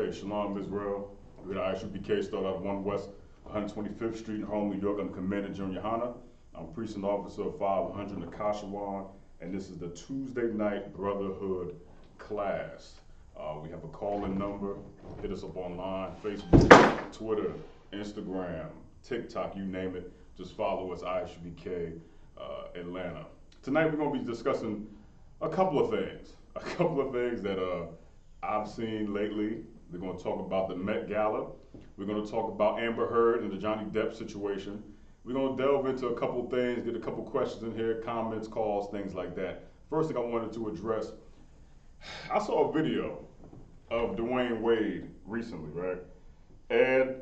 Hey, Shalom, Israel. We're at I.S.U.P.K, start out 1 West 125th Street in Harlem, New York. I'm Commander General Yahanna. I'm Precinct Officer of 500 Nakashawan, and this is the Tuesday night Brotherhood class. We have a call-in number. Hit us up online, Facebook, Twitter, Instagram, TikTok, you name it. Just follow us, I.S.U.P.K, Atlanta. Tonight we're going to be discussing a couple of things that I've seen lately. We're going to talk about the Met Gala. We're going to talk about Amber Heard and the Johnny Depp situation. We're going to delve into a couple things, get a couple questions in here, comments, calls, things like that. First thing I wanted to address, I saw a video of Dwayne Wade recently, right? And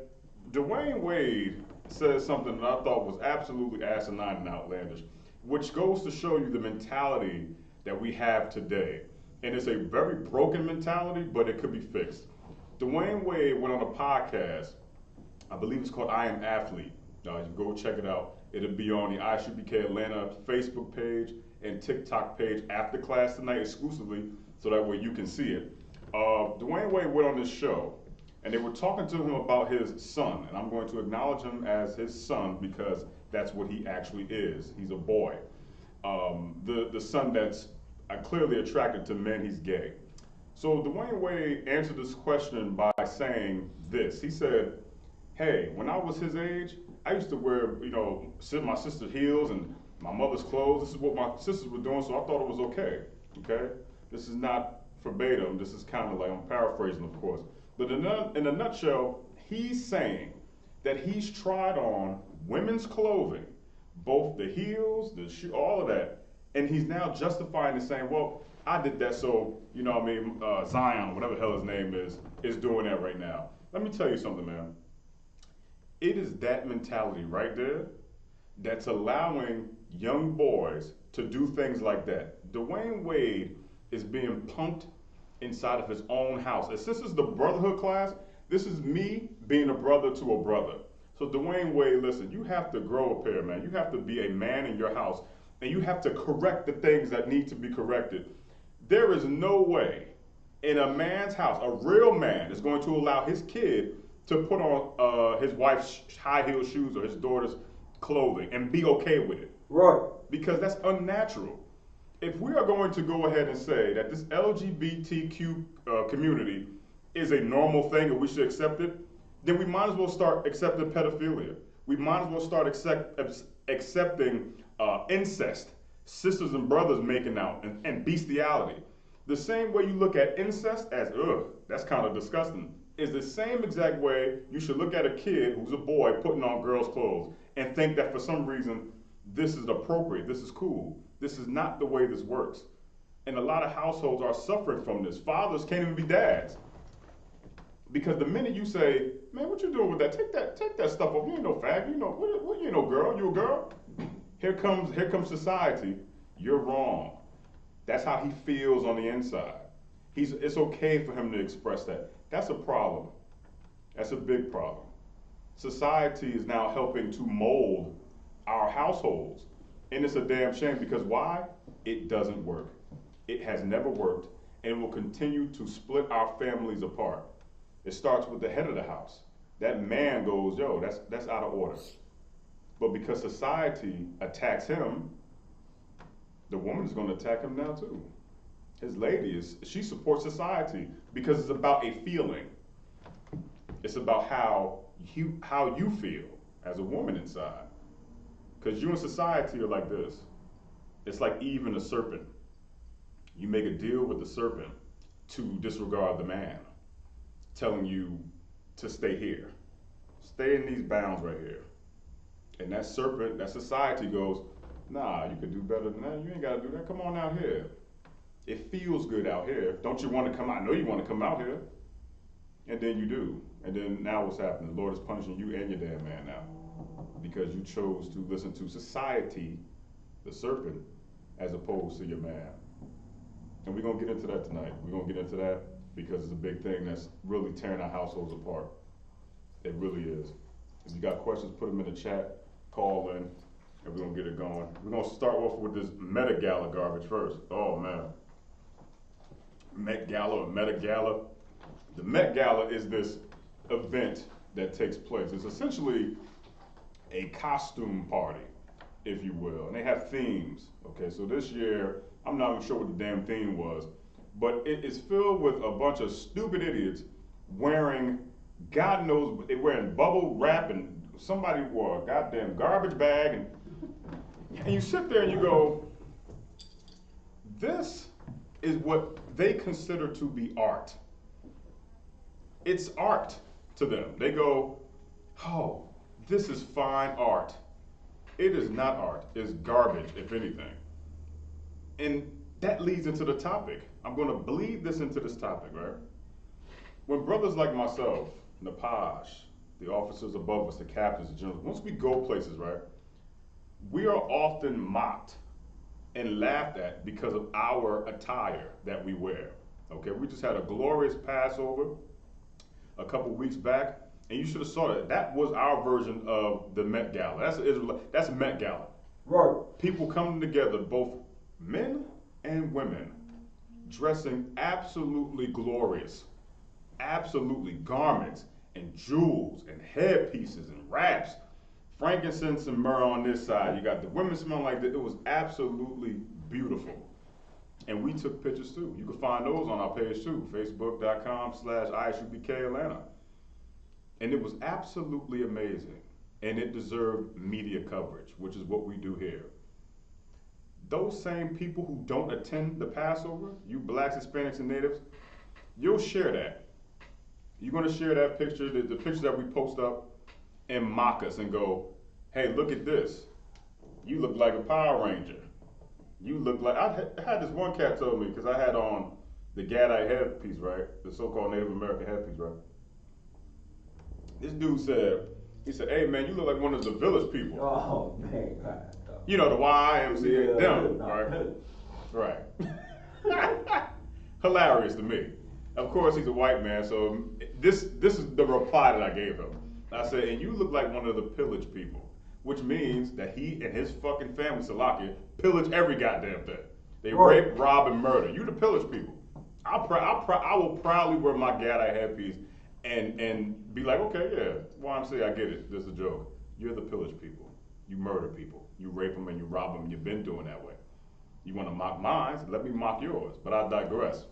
Dwayne Wade said something that I thought was absolutely asinine and outlandish, which goes to show you the mentality that we have today. And it's a very broken mentality, but it could be fixed. Dwayne Wade went on a podcast, I believe it's called I Am Athlete. You go check it out. It'll be on the I.S.U.P.K Atlanta Facebook page and TikTok page after class tonight exclusively, so that way you can see it. Dwayne Wade went on this show, and they were talking to him about his son, and I'm going to acknowledge him as his son because that's what he actually is. He's a boy. The son that's clearly attracted to men, he's gay. So Dwayne Wade answered this question by saying this. He said, hey, when I was his age, I used to wear, my sister's heels and my mother's clothes. This is what my sisters were doing, so I thought it was okay, okay? This is not verbatim. This is kind of like, I'm paraphrasing, of course. But in a nutshell, he's saying that he's tried on women's clothing, both the heels, the shoe, all of that, and he's now justifying and saying, well, I did that, so, Zion, whatever the hell his name is doing that right now. Let me tell you something, man. It is that mentality right there that's allowing young boys to do things like that. Dwayne Wade is being punked inside of his own house. As this is the Brotherhood class, this is me being a brother to a brother. So Dwayne Wade, listen, you have to grow up here, man. You have to be a man in your house, and you have to correct the things that need to be corrected. There is no way in a man's house, a real man is going to allow his kid to put on his wife's high-heel shoes or his daughter's clothing and be okay with it. Right. Because that's unnatural. If we are going to go ahead and say that this LGBTQ community is a normal thing and we should accept it, then we might as well start accepting pedophilia. We might as well start accepting incest, sisters and brothers making out, and bestiality. The same way you look at incest as, ugh, that's kind of disgusting, is the same exact way you should look at a kid who's a boy putting on girls' clothes and think that for some reason this is appropriate, this is cool. This is not the way this works. And a lot of households are suffering from this. Fathers can't even be dads. Because the minute you say, man, what you doing with that? Take that stuff off. You ain't no fag. You ain't no girl. You a girl? Here comes society. You're wrong. That's how he feels on the inside. It's okay for him to express that. That's a problem. That's a big problem. Society is now helping to mold our households. And it's a damn shame because why? It doesn't work. It has never worked and will continue to split our families apart. It starts with the head of the house. That man goes, yo, that's out of order. But because society attacks him, the woman is going to attack him now too. His lady she supports society because it's about a feeling. It's about how you feel as a woman inside. Because you and society are like this. It's like Eve and the serpent. You make a deal with the serpent to disregard the man, telling you to stay here. Stay in these bounds right here. And that serpent, that society goes, nah, you could do better than that. You ain't got to do that. Come on out here. It feels good out here. Don't you want to come out? I know you want to come out here. And then you do. And then now what's happening? The Lord is punishing you and your damn man now. Because you chose to listen to society, the serpent, as opposed to your man. And we're going to get into that tonight. We're going to get into that because it's a big thing that's really tearing our households apart. It really is. If you got questions, put them in the chat, call in, and we're going to get it going. We're going to start off with this Meta Gala garbage first. Oh, man. Met Gala or Meta Gala. The Met Gala is this event that takes place. It's essentially a costume party, if you will, and they have themes. Okay, so this year, I'm not even sure what the damn theme was, but it is filled with a bunch of stupid idiots wearing, God knows, they're wearing bubble wrap, and somebody wore a goddamn garbage bag, and you sit there and you go, this is what they consider to be art. It's art to them. They go, oh, this is fine art. It is not art. It's garbage, if anything. And that leads into the topic. I'm going to bleed this into this topic, right? When brothers like myself, Napaj, the officers above us, the captains, the generals, once we go places, right, we are often mocked and laughed at because of our attire that we wear. Okay, we just had a glorious Passover a couple weeks back, and you should have saw that. That was our version of the Met Gala. That's Met Gala. Right. People coming together, both men and women, dressing absolutely glorious, absolutely garments and jewels and headpieces and wraps, frankincense and myrrh on this side. You got the women smelling like that. It was absolutely beautiful. And we took pictures too. You can find those on our page too, facebook.com/I.S.U.P.K Atlanta. And it was absolutely amazing. And it deserved media coverage, which is what we do here. Those same people who don't attend the Passover, you blacks, Hispanics, and natives, you'll share that. You're gonna share that picture, the picture that we post up, and mock us and go, hey, look at this. You look like a Power Ranger. You look like, I had this one cat told me, because I had on the Gala headpiece, right? The so-called Native American headpiece, right? This dude said, he said, hey man, you look like one of the village people. Oh man, God. You know, the YMCA, Yeah, them, no. right? Right. Hilarious to me. Of course, he's a white man, so this is the reply that I gave him. I said, and you look like one of the pillage people, which means that he and his fucking family, Salakia, pillage every goddamn thing. They rape, rob, and murder. You the pillage people. I will proudly wear my Gala headpiece and be like, okay, yeah, YMCA, I get it. This is a joke. You're the pillage people. You murder people. You rape them and you rob them. You've been doing that way. You want to mock mine? Let me mock yours. But I digress.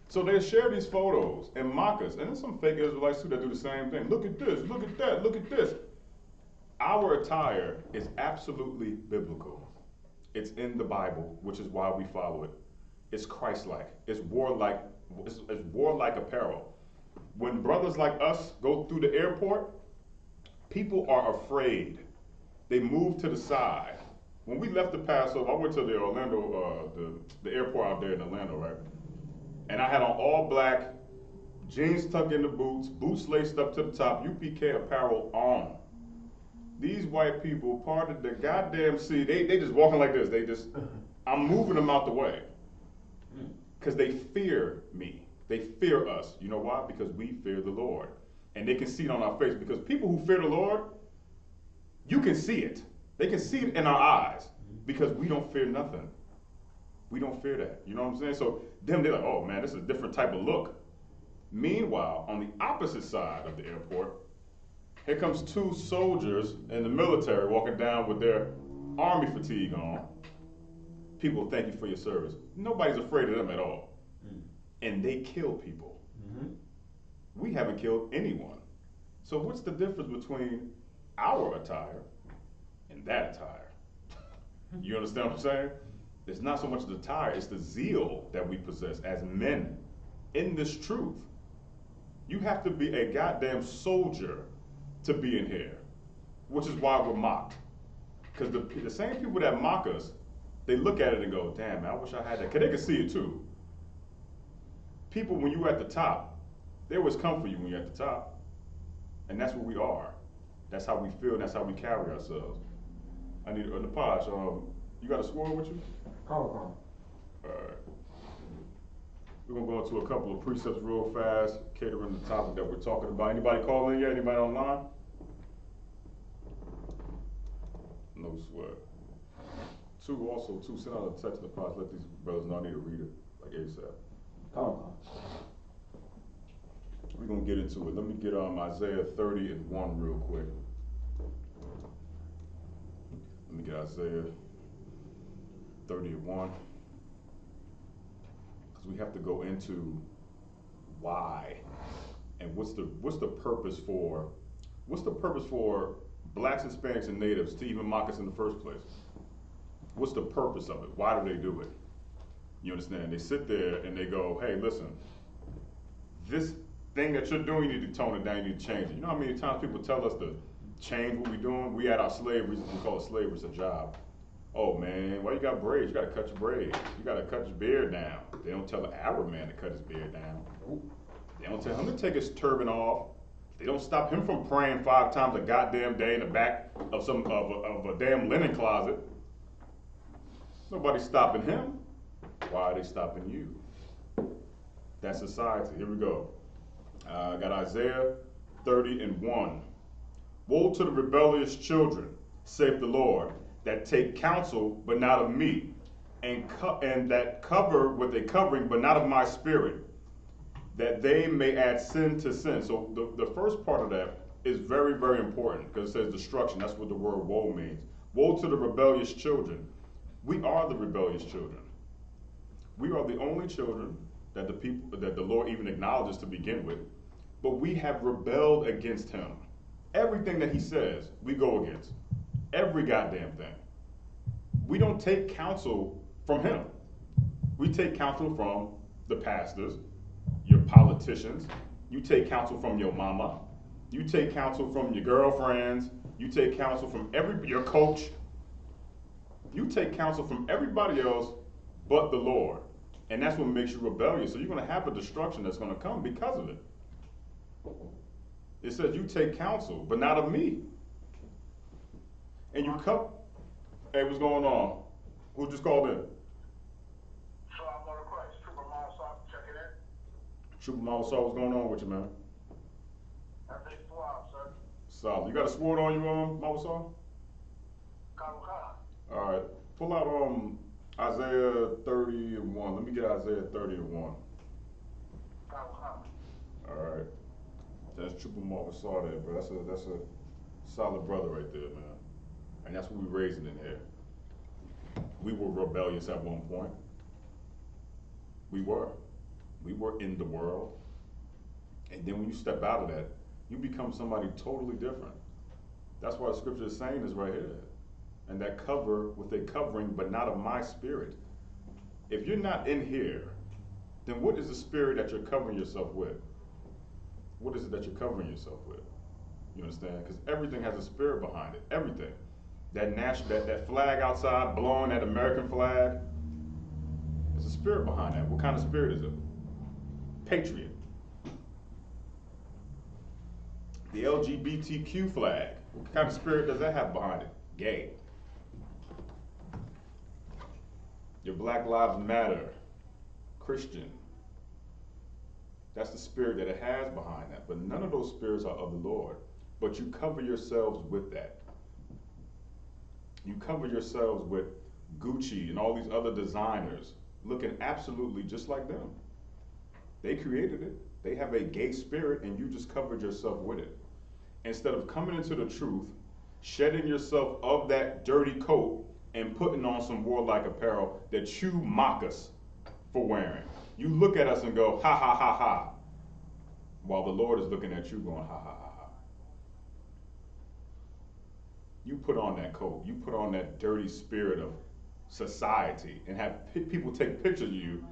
So they share these photos and mock us. And there's some fake Israelites too that do the same thing. Look at this, look at that, look at this. Our attire is absolutely biblical. It's in the Bible, which is why we follow it. It's Christ-like. It's warlike. It's warlike apparel. When brothers like us go through the airport, people are afraid. They move to the side. When we left the Passover, I went to the Orlando, the airport out there in Orlando, right? And I had on all black, jeans tucked in the boots, boots laced up to the top, UPK apparel on. These white people parted the goddamn sea. They just walking like this. I'm moving them out the way. Because they fear me. They fear us. You know why? Because we fear the Lord. And they can see it on our face. Because people who fear the Lord, you can see it. They can see it in our eyes. Because we don't fear nothing. We don't fear that. You know what I'm saying? So them, they're like, oh man, this is a different type of look. Meanwhile, on the opposite side of the airport, here comes two soldiers in the military walking down with their army fatigue on. People thank you for your service. Nobody's afraid of them at all. And they kill people. We haven't killed anyone. So what's the difference between our attire and that attire? You understand what I'm saying? It's not so much the attire, it's the zeal that we possess as men in this truth. You have to be a goddamn soldier to be in here, which is why we're mocked. Because the same people that mock us, they look at it and go, damn, man, I wish I had that. Because they can see it too. People, when you're at the top, they always come for you when you're at the top. And that's what we are. That's how we feel, and that's how we carry ourselves. I need a Napaj, you got a score with you? All right. We're gonna go into a couple of precepts real fast, catering the topic that we're talking about. Anybody calling in yet? Anybody online? No sweat. Also, send out a text to the pods, let these brothers know I need to read it, like ASAP. we're going to get into it. Let me get Isaiah 30 and 1 real quick. Let me get Isaiah 30 and 1. Because we have to go into why and what's the purpose for blacks, Hispanics, and natives to even mock us in the first place? What's the purpose of it? Why do they do it? You understand? They sit there and they go, hey, listen, this thing that you're doing, you need to tone it down, you need to change it. You know how many times people tell us to change what we're doing? We at our slavery, we call it slavery, it's a job. Oh man, why you got braids? You gotta cut your braids. You gotta cut your beard down. They don't tell the Arab man to cut his beard down. They don't tell him to take his turban off. They don't stop him from praying 5 times a goddamn day in the back of a damn linen closet. Nobody's stopping him. Why are they stopping you? That's society. Here we go. I got Isaiah 30 and 1. Woe to the rebellious children, saith the Lord, that take counsel, but not of me, and that cover with a covering, but not of my spirit, that they may add sin to sin. So the first part of that is very, very important, because it says destruction. That's what the word woe means. Woe to the rebellious children. We are the rebellious children. We are the only children that the Lord even acknowledges to begin with, but we have rebelled against him. Everything that he says, we go against. Every goddamn thing. We don't take counsel from him. We take counsel from the pastors, your politicians. You take counsel from your mama. You take counsel from your girlfriends. You take counsel from your coach. You take counsel from everybody else but the Lord. And that's what makes you rebellious. So you're going to have a destruction that's going to come because of it. It says you take counsel, but not of me. And you come. Hey, what's going on? Who just called in? Shalom, Lord of Christ. Trooper Mawasop, checking in. Trooper Mawasop, what's going on with you, man? Everything's swab, sir. Solid. You got a sword on you, Mawasop? Karuka. All right. Pull out Isaiah 30 and 1. Let me get Isaiah 30 and 1. Karuka. All right. That's Trooper Mawasop there, bro. That's a solid brother right there, man. And that's what we're raising in here. We were rebellious at one point. We were. We were in the world. And then when you step out of that, you become somebody totally different. That's why the scripture is saying this right here. And that cover with a covering, but not of my spirit. If you're not in here, then what is the spirit that you're covering yourself with? What is it that you're covering yourself with? You understand? Because everything has a spirit behind it. Everything. That flag outside blowing, that American flag, there's a spirit behind that. What kind of spirit is it? Patriot. The LGBTQ flag, what kind of spirit does that have behind it? Gay. Your Black Lives Matter, Christian. That's the spirit that it has behind that. But none of those spirits are of the Lord. But you cover yourselves with that. You cover yourselves with Gucci and all these other designers looking absolutely just like them. They created it. They have a gay spirit and you just covered yourself with it. Instead of coming into the truth, shedding yourself of that dirty coat and putting on some warlike apparel that you mock us for wearing. You look at us and go, ha ha ha ha, while the Lord is looking at you going, ha ha ha ha. You put on that coat, you put on that dirty spirit of society and have people take pictures of you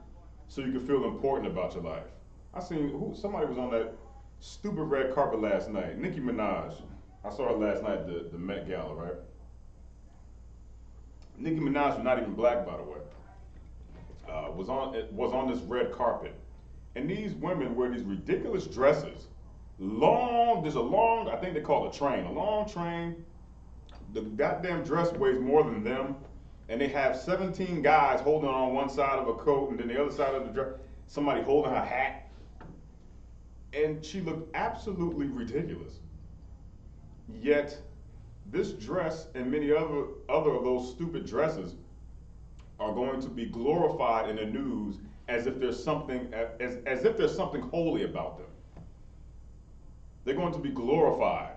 so you can feel important about your life. I seen somebody was on that stupid red carpet last night, Nicki Minaj. I saw her last night at the Met Gala, right? Nicki Minaj was not even black, by the way. Was on this red carpet, and these women wear these ridiculous dresses. There's a long, I think they call it a train, a long train. The goddamn dress weighs more than them, and they have 17 guys holding on one side of a coat, and then the other side of the dress, somebody holding her hat. And she looked absolutely ridiculous. Yet, this dress and many other of those stupid dresses are going to be glorified in the news as if there's something holy about them. They're going to be glorified.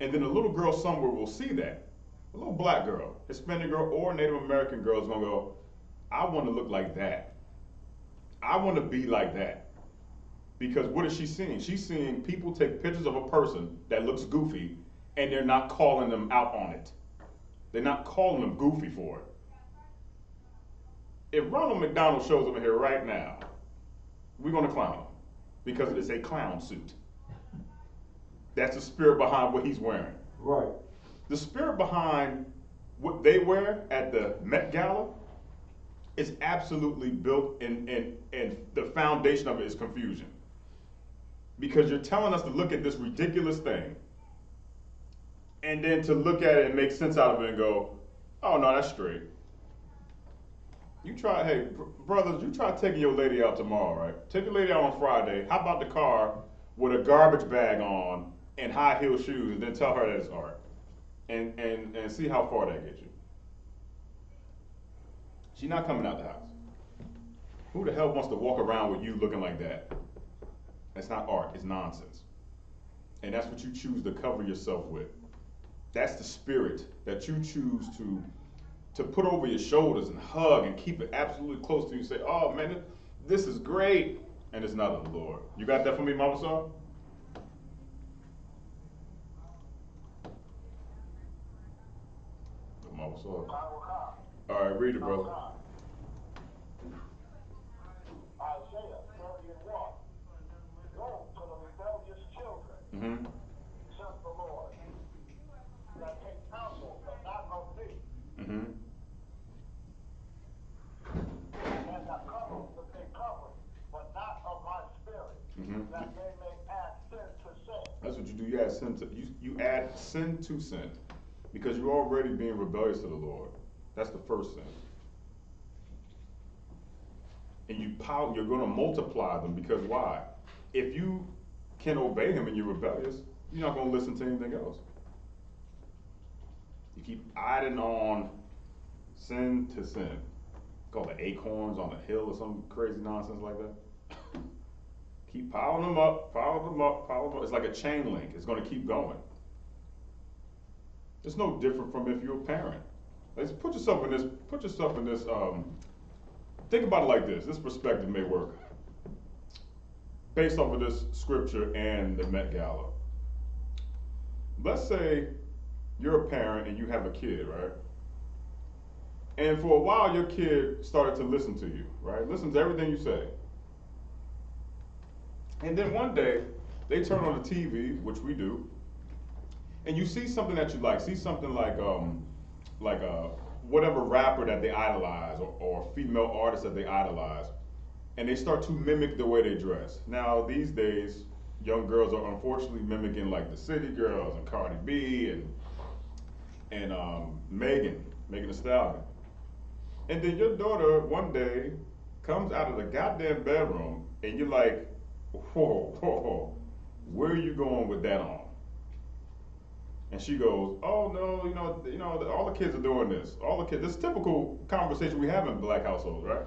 And then a little girl somewhere will see that. A little black girl, Hispanic girl, or Native American girl is going to go, I want to look like that. I want to be like that. Because what is she seeing? She's seeing people take pictures of a person that looks goofy and they're not calling them out on it. They're not calling them goofy for it. If Ronald McDonald shows up in here right now, we're going to clown him because it's a clown suit. That's the spirit behind what he's wearing. Right. The spirit behind what they wear at the Met Gala is absolutely built and the foundation of it is confusion. Because you're telling us to look at this ridiculous thing and then to look at it and make sense out of it and go, oh no, that's straight. You try, hey, brothers, you try taking your lady out tomorrow, right? Take your lady out on Friday. How about the car with a garbage bag on and high heel shoes, and then tell her that it's art, and see how far that gets you. She's not coming out the house. Who the hell wants to walk around with you looking like that? That's not art. It's nonsense. And that's what you choose to cover yourself with. That's the spirit that you choose to put over your shoulders and hug and keep it absolutely close to you and say, oh man, this is great. And it's not of the Lord. You got that for me, Mama Saw? Mama Saw. All right, read it, brother. Isaiah 30:1. Woe to the rebellious children, says the Lord, that take counsel, but not of me, and that cover with a covering, but not of my spirit, that they may add sin to sin. That's what you do. You add sin to you add sin to sin, because you're already being rebellious to the Lord. That's the first sin. And you're going to multiply them, because why? If you can obey him and you're rebellious, you're not going to listen to anything else. You keep adding on sin to sin. Called the acorns on the hill or some crazy nonsense like that. Keep piling them up, piling them up, piling them up. It's like a chain link. It's going to keep going. It's no different from if you're a parent. Let's put yourself in this, think about it like this. This perspective may work. Based off of this scripture and the Met Gala. Let's say you're a parent and you have a kid, right? And for a while your kid started to listen to you, right? Listen to everything you say. And then one day, they turn on the TV, which we do, and you see something that you like. See something like whatever rapper that they idolize or female artist that they idolize, and they start to mimic the way they dress. Now these days, young girls are unfortunately mimicking like the City Girls and Cardi B and Megan Thee Stallion. And then your daughter one day comes out of the goddamn bedroom, and you're like, whoa, where are you going with that on? And she goes, oh no, you know, all the kids are doing this. All the kids, this is typical conversation we have in black households, right?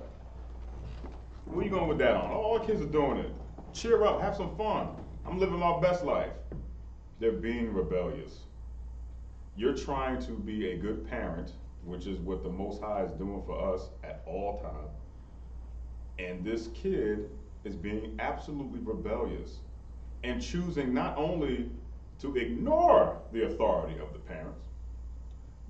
Where you going with that on? Oh, all the kids are doing it. Cheer up, have some fun. I'm living my best life. They're being rebellious. You're trying to be a good parent, which is what the Most High is doing for us at all times. And this kid is being absolutely rebellious and choosing not only to ignore the authority of the parents,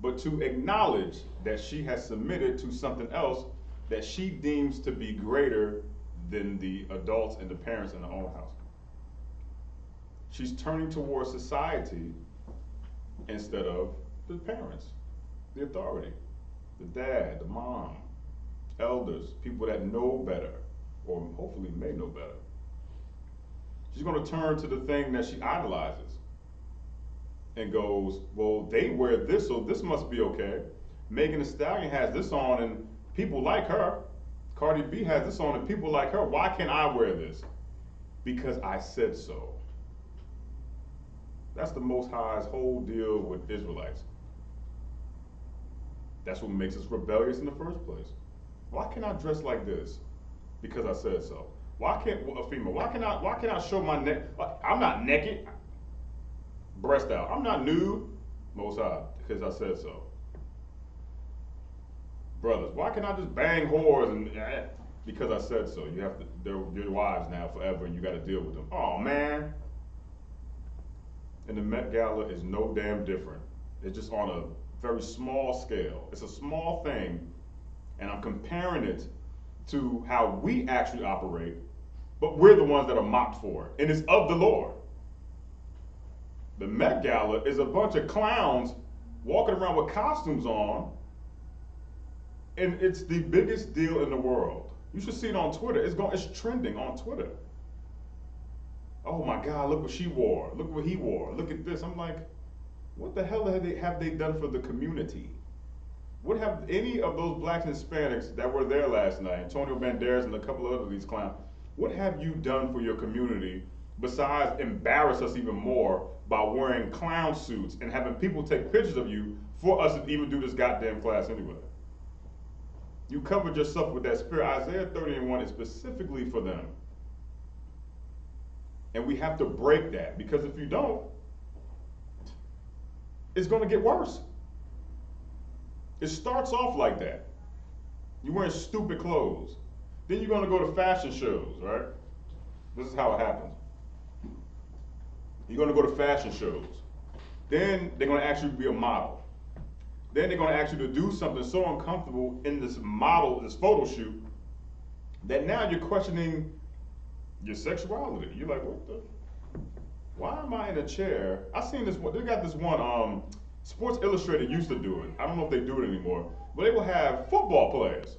but to acknowledge that she has submitted to something else that she deems to be greater than the adults and the parents in her own house. She's turning towards society instead of the parents, the authority, the dad, the mom, elders, people that know better, or hopefully may know better. She's going to turn to the thing that she idolizes and goes, well, they wear this, so this must be okay. Megan Thee Stallion has this on and people like her. Cardi B has this on and people like her. Why can't I wear this? Because I said so. That's the Most High's whole deal with Israelites. That's what makes us rebellious in the first place. Why can't I dress like this? Because I said so. Why can't a female? Why can I show my neck? I'm not naked. breast out. I'm not nude, Most High, because I said so. Brothers, why can't I just bang whores and because I said so? You have to, they're your wives now forever, and you got to deal with them. Oh man. And the Met Gala is no damn different. It's just on a very small scale. It's a small thing, and I'm comparing it to how we actually operate, but we're the ones that are mocked for it, and it's of the Lord. The Met Gala is a bunch of clowns walking around with costumes on, and it's the biggest deal in the world. You should see it on Twitter. It's trending on Twitter. Oh my God, look what she wore. Look what he wore. Look at this. I'm like, what the hell have they done for the community? What have any of those blacks and Hispanics that were there last night, Antonio Banderas and a couple of other these clowns, what have you done for your community besides embarrass us even more by wearing clown suits and having people take pictures of you for us to even do this goddamn class anyway? You covered yourself with that spirit. Isaiah 30:1 is specifically for them. And we have to break that, because if you don't, it's going to get worse. It starts off like that. You're wearing stupid clothes. Then you're going to go to fashion shows, right? This is how it happens. You're going to go to fashion shows. Then they're going to ask you to be a model. Then they're going to ask you to do something so uncomfortable in this model, this photo shoot, that now you're questioning your sexuality. You're like, what the? Why am I in a chair? I seen this one. They got this one. Sports Illustrated used to do it. I don't know if they do it anymore, but they will have football players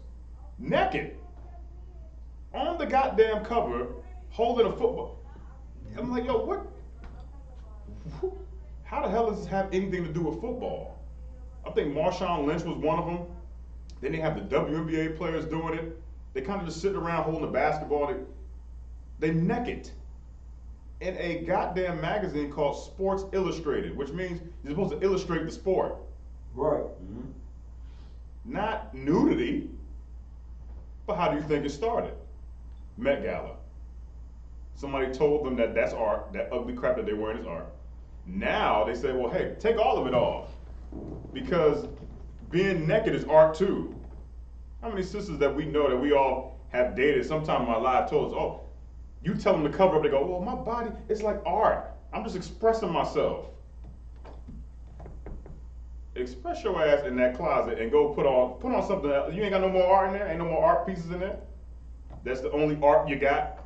naked on the goddamn cover, holding a football. I'm like, yo, what? How the hell does this have anything to do with football? I think Marshawn Lynch was one of them. Then they have the WNBA players doing it. They kind of just sitting around holding the basketball. They naked in a goddamn magazine called Sports Illustrated, which means you're supposed to illustrate the sport. Right. Not nudity. But how do you think it started? Met Gala. Somebody told them that that's art, that ugly crap that they're wearing is art. Now they say, well, hey, take all of it off, because being naked is art too. How many sisters that we know that we all have dated sometime in our life told us, oh, you tell them to cover up, they go, well, my body, it's like art. I'm just expressing myself. Express your ass in that closet and go put on something else. You ain't got no more art in there? Ain't no more art pieces in there? That's the only art you got?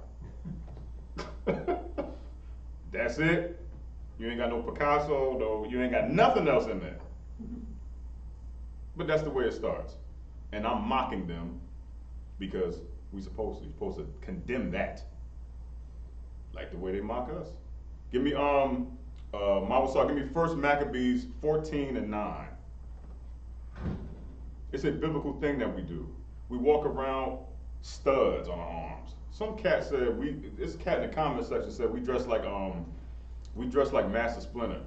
That's it? You ain't got no Picasso, no, you ain't got nothing else in there. But that's the way it starts. And I'm mocking them because you're supposed to condemn that. Like the way they mock us. Give me Mama, give me 1 Maccabees 14:9. It's a biblical thing that we do. We walk around studs on our arms. Some cat said this cat in the comment section said we dress like Master Splinter.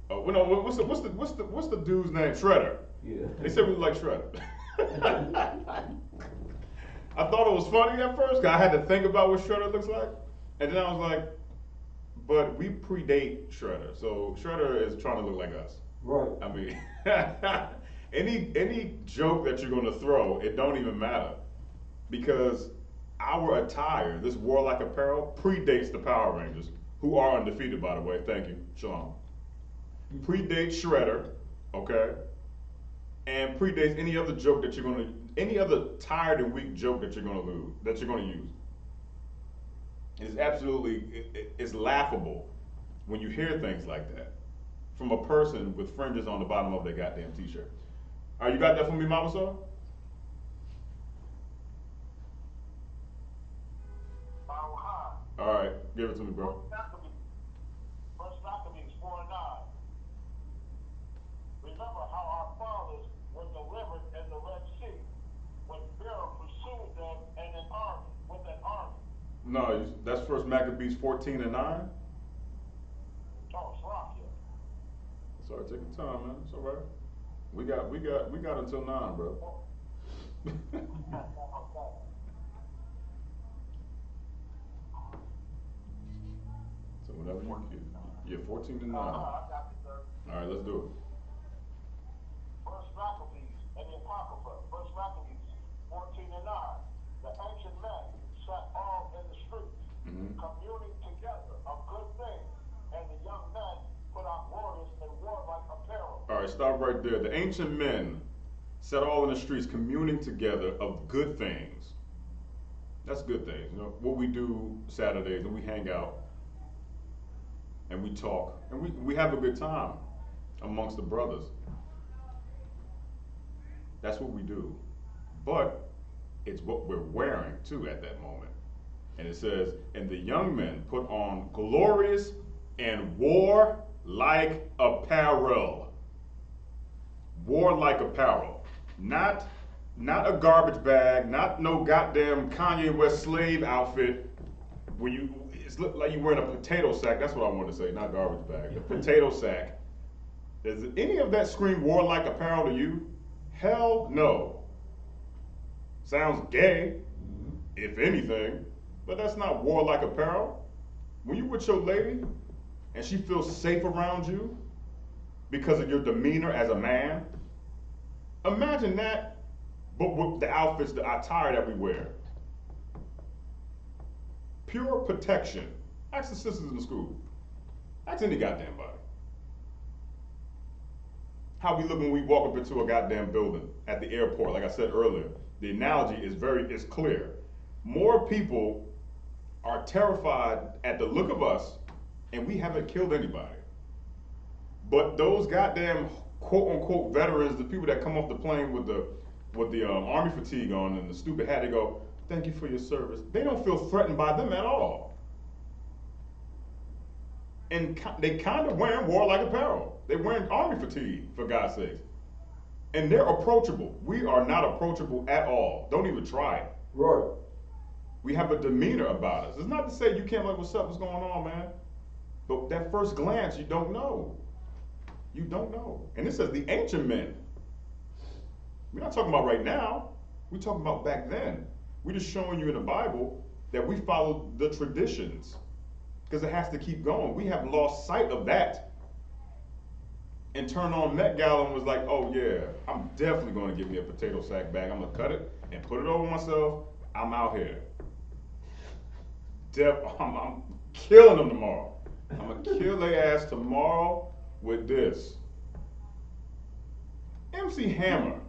Well, no, what's the dude's name? Shredder. Yeah. They said we look like Shredder. I thought it was funny at first, because I had to think about what Shredder looks like. And then I was like, but we predate Shredder. So Shredder is trying to look like us. Right. I mean, any joke that you're going to throw, it don't even matter. Because our attire, this warlike apparel, predates the Power Rangers, who are undefeated, by the way. Thank you. Shalom. Predates Shredder, okay? And predates any other joke that any other tired and weak joke that you're going to use. It's absolutely, it's laughable when you hear things like that from a person with fringes on the bottom of their goddamn t-shirt. All right, you got that for me, Mama Saw? All right, give it to me, bro. First Maccabees 4:9. Remember how our fathers were delivered in the Red Sea when Pharaoh pursued them in an army, with an army. No, that's 1 Maccabees 14:9. Oh, it's rock here. It's all right, take your time, man. It's all right. We got until 9, bro. So whenever Yeah, 14 to 9. I got you, sir. All right, let's do it. First Maccabees and the Apocrypha. First Maccabees 14 and 9. The ancient men sat all in the streets, communing together of good things, and the young men put on glorious and warlike apparel. All right, stop right there. The ancient men sat all in the streets, communing together of good things. That's good things. You know what we do Saturdays, and we hang out, and we talk, and we have a good time amongst the brothers. That's what we do. But it's what we're wearing too at that moment. And it says, and the young men put on glorious and warlike apparel. Warlike apparel. Not a garbage bag, not no goddamn Kanye West slave outfit where it's look like you're wearing a potato sack. That's what I want to say, not garbage bag. A potato sack. Does any of that scream warlike apparel to you? Hell no. Sounds gay, if anything, but that's not warlike apparel. When you with your lady and she feels safe around you because of your demeanor as a man, imagine that, but with the outfits, the attire that we wear. Pure protection. Ask the sisters in the school. Ask any goddamn body. How we look when we walk up into a goddamn building at the airport. Like I said earlier, the analogy is clear. More people are terrified at the look of us, and we haven't killed anybody. But those goddamn quote unquote veterans, the people that come off the plane with the army fatigue on and the stupid hat, they go, "Thank you for your service." They don't feel threatened by them at all. And they kind of wearing warlike apparel. They're wearing army fatigue, for God's sakes. And they're approachable. We are not approachable at all. Don't even try it. Right. We have a demeanor about us. It's not to say you can't like, what's up, what's going on, man? But that first glance, you don't know. You don't know. And it says the ancient men. We're not talking about right now. We're talking about back then. We're just showing you in the Bible that we follow the traditions. Because it has to keep going. We have lost sight of that. And turned on Met Gala and was like, oh yeah, I'm definitely going to get me a potato sack bag. I'm going to cut it and put it over myself. I'm out here. I'm killing them tomorrow. I'm going to kill their ass tomorrow with this. MC Hammer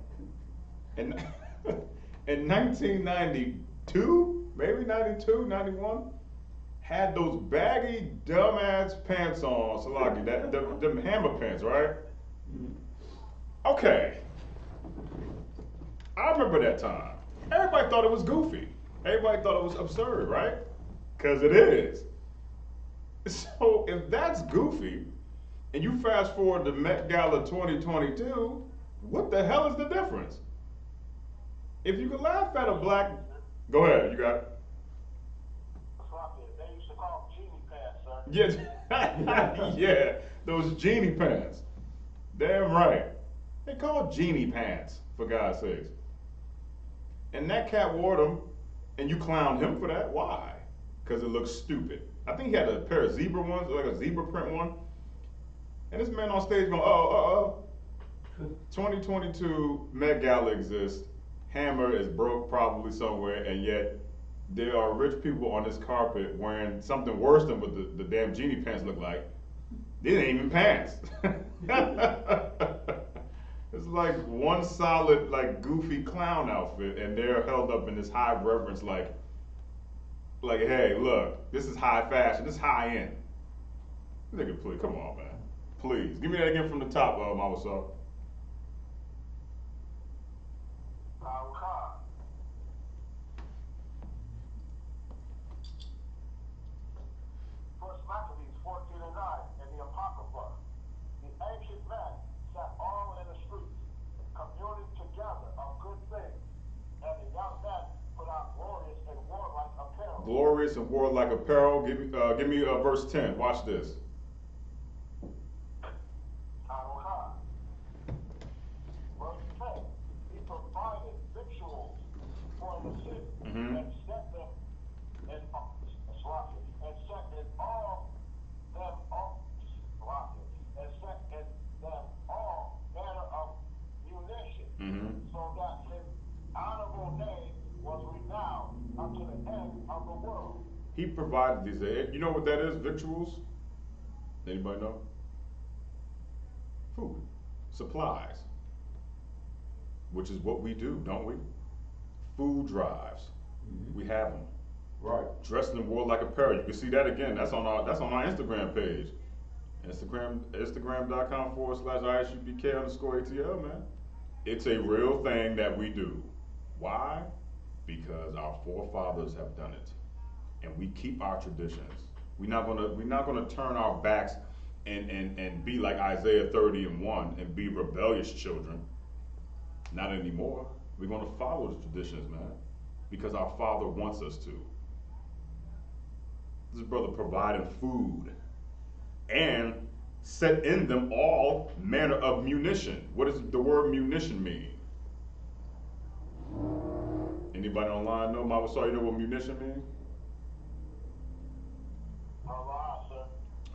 in 1992, maybe 92, 91, had those baggy, dumbass pants on, Salaki, them Hammer pants, right? Okay. I remember that time. Everybody thought it was goofy. Everybody thought it was absurd, right? Because it is. So if that's goofy, and you fast forward to Met Gala 2022, what the hell is the difference? If you can laugh at a black, go ahead, you got it. They used to call them genie pants, sir. Yeah, yeah, those genie pants. Damn right. They call genie pants, for God's sakes. And that cat wore them, and you clowned him for that? Why? Because it looks stupid. I think he had a pair of zebra ones, like a zebra print one. And this man on stage going, 2022 Met Gala exists. Hammer is broke probably somewhere, and yet there are rich people on this carpet wearing something worse than what the damn genie pants look like. These ain't even pants. It's like one solid, like goofy clown outfit, and they're held up in this high reverence, like, hey, look, this is high fashion, this is high end. Nigga, please, come on, man. Please, give me that again from the top, Mama Saw. First Maccabees 14 and 9 and the Apocrypha. The ancient men sat all in the streets, communing together of good things, and the young men put on glorious and warlike apparel. Glorious and warlike apparel. Give me verse 10. Watch this. Verse 10. He provided victuals for the city and set them in your name was renowned unto the end of the world. He provided these. You know what that is? Victuals? Anybody know? Food. Supplies. Which is what we do, don't we? Food drives. We have them. Right. Dressed in warlike apparel. You can see that again. That's on our Instagram page. Instagram.com/ISUPK_ATL, man. It's a real thing that we do. Why? Because our forefathers have done it. And we keep our traditions. We're not gonna turn our backs and be like Isaiah 30:1 and be rebellious children. Not anymore. We're gonna follow the traditions, man. Because our Father wants us to. This brother providing food and set in them all manner of munition. What does the word munition mean? Anybody online know? Mama saw you know what munition means? Allah, sir.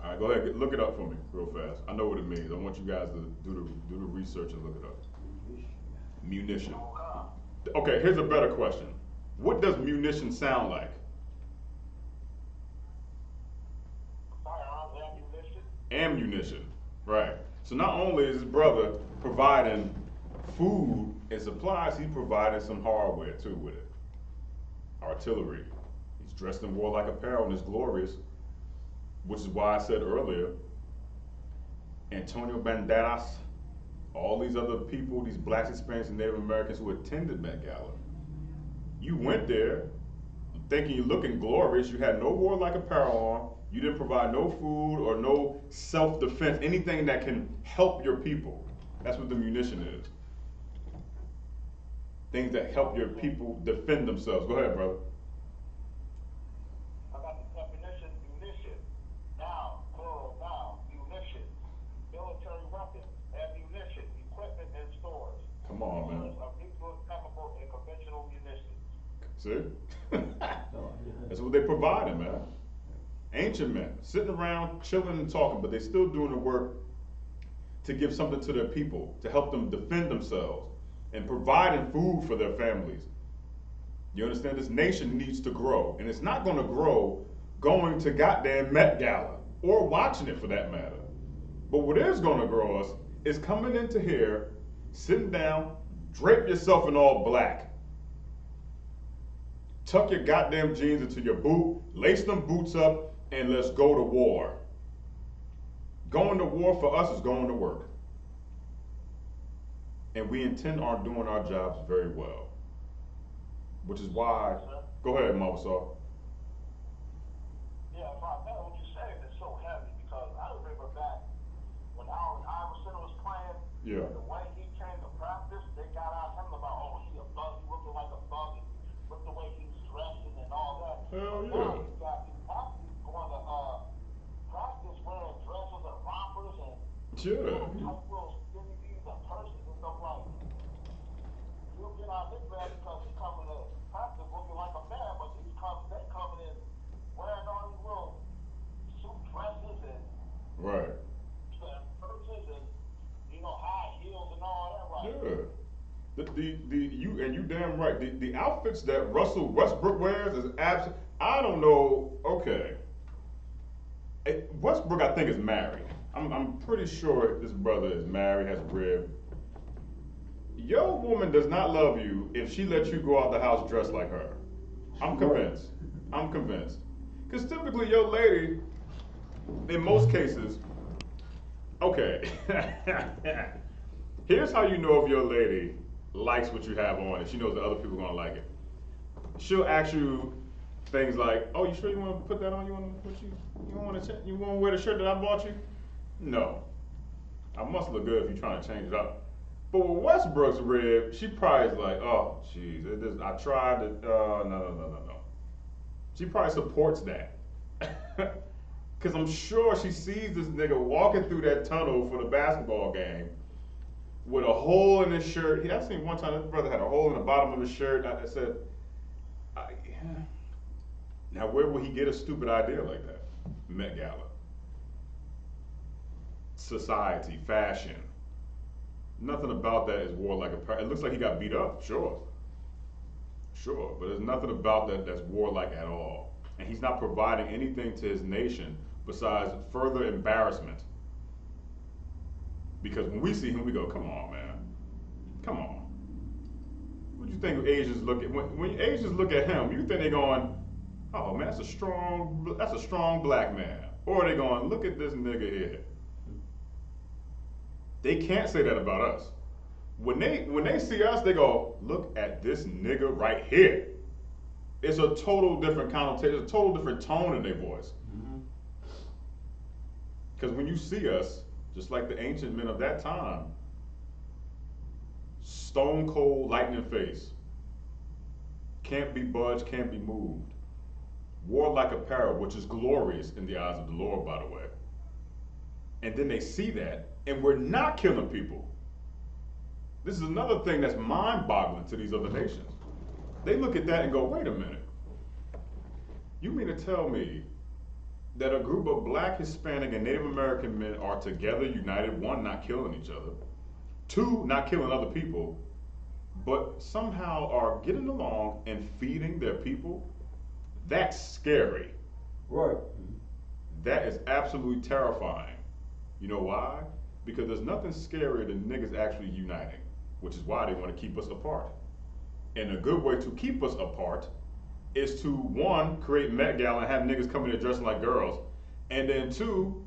All right, go ahead, look it up for me real fast. I know what it means. I want you guys to do the research and look it up. Munition. Okay, here's a better question. What does munition sound like? Firearms, ammunition. Ammunition, right. So not only is his brother providing food and supplies, he's providing some hardware too with it. Artillery. He's dressed in warlike apparel and is glorious, which is why I said earlier, Antonio Banderas, all these other people, these blacks, Hispanics, and Native Americans who attended Met Gala. You went there thinking you're looking glorious, you had no warlike apparel on, you didn't provide no food or no self-defense, anything that can help your people. That's what the munition is. Things that help your people defend themselves. Go ahead, brother. I got the definition, munition. Now, plural, now, munition. Military weapons, ammunition, equipment, and stores. Come on, man. Stores of nuclear, chemical, and conventional munitions. See? That's what they provided, man. Ancient men, sitting around, chilling and talking, but they still doing the work to give something to their people, to help them defend themselves, and providing food for their families. You understand? This nation needs to grow, and it's not gonna grow going to goddamn Met Gala, or watching it for that matter. But what is gonna grow us is coming into here, sitting down, drape yourself in all black, tuck your goddamn jeans into your boot, lace them boots up, and let's go to war. Going to war for us is going to work. And we intend on doing our jobs very well. Which is why, go ahead, Mama Saw. Yeah, if I know what you're saying, it's so heavy because I remember back when Allen Iverson was playing, Yeah. the way he came to practice, they got out him about, oh, he a thug, he looking like a thug, and look the way he was dressing and all that. Hell But yeah. now he's got these athletes going to practice wearing dresses and rompers and Yeah. tight little skinny jeans and purses and stuff like that. You'll get out this man because he's coming to practice looking like a man, but they coming in wearing all these little suit dresses and Right. purses and high heels and all that. Like, Yeah. You damn right. The outfits that Russell Westbrook wears is absolute. I don't know. Okay. Westbrook, I think, is married. I'm pretty sure this brother is married, has a rib. Your woman does not love you if she lets you go out the house dressed like her. I'm convinced. I'm convinced. Because typically your lady, in most cases, okay. Here's how you know if your lady likes what you have on and she knows that other people are gonna like it. She'll ask you things like, "Oh, you sure you want to put that on? You want to wear the shirt that I bought you?" No. I must look good if you're trying to change it up. But with Westbrook's rib, she probably is like, "Oh, jeez, I tried it. No. She probably supports that. Because I'm sure she sees this nigga walking through that tunnel for the basketball game with a hole in his shirt. I seen one time this brother had a hole in the bottom of his shirt. I said, now where would he get a stupid idea like that? Met Gala. Society, fashion. Nothing about that is warlike apparel. It looks like he got beat up, sure. Sure, but there's nothing about that that's warlike at all. And he's not providing anything to his nation besides further embarrassment. Because when we see him, we go, come on, man. Come on. What do you think Asians look at? When Asians look at him, you think they're going, oh man, that's a strong black man. Or they're going, look at this nigga here. They can't say that about us. When they see us, they go, look at this nigga right here. It's a total different connotation, a total different tone in their voice. Because when you see us, just like the ancient men of that time, stone cold, lightning face, can't be budged, can't be moved. Warlike apparel, which is glorious in the eyes of the Lord, by the way. And then they see that, and we're not killing people. This is another thing that's mind-boggling to these other nations. They look at that and go, wait a minute. You mean to tell me that a group of black, Hispanic, and Native American men are together, united, one, not killing each other, two, not killing other people, but somehow are getting along and feeding their people? That's scary. Right. That is absolutely terrifying. You know why? Because there's nothing scarier than niggas actually uniting, which is why they want to keep us apart. And a good way to keep us apart is to, one, create Met Gala and have niggas come in there dressing like girls, and then two,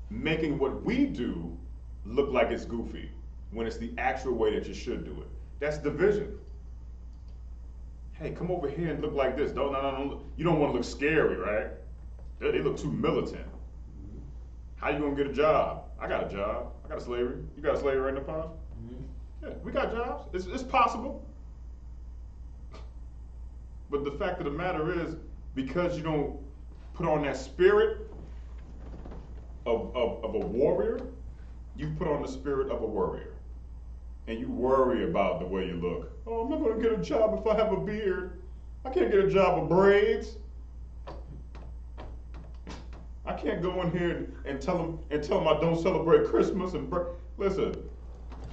making what we do look like it's goofy, when it's the actual way that you should do it. That's division. Hey, come over here and look like this. No. You don't want to look scary, right? They look too militant. How you gonna get a job? I got a job. I got a slavery. You got a slavery right in the past? Yeah, we got jobs. It's possible. But the fact of the matter is, because you don't put on that spirit of a warrior, you put on the spirit of a worrier. And you worry about the way you look. Oh, I'm not gonna get a job if I have a beard. I can't get a job with braids. I can't go in here and tell them I don't celebrate Christmas and listen.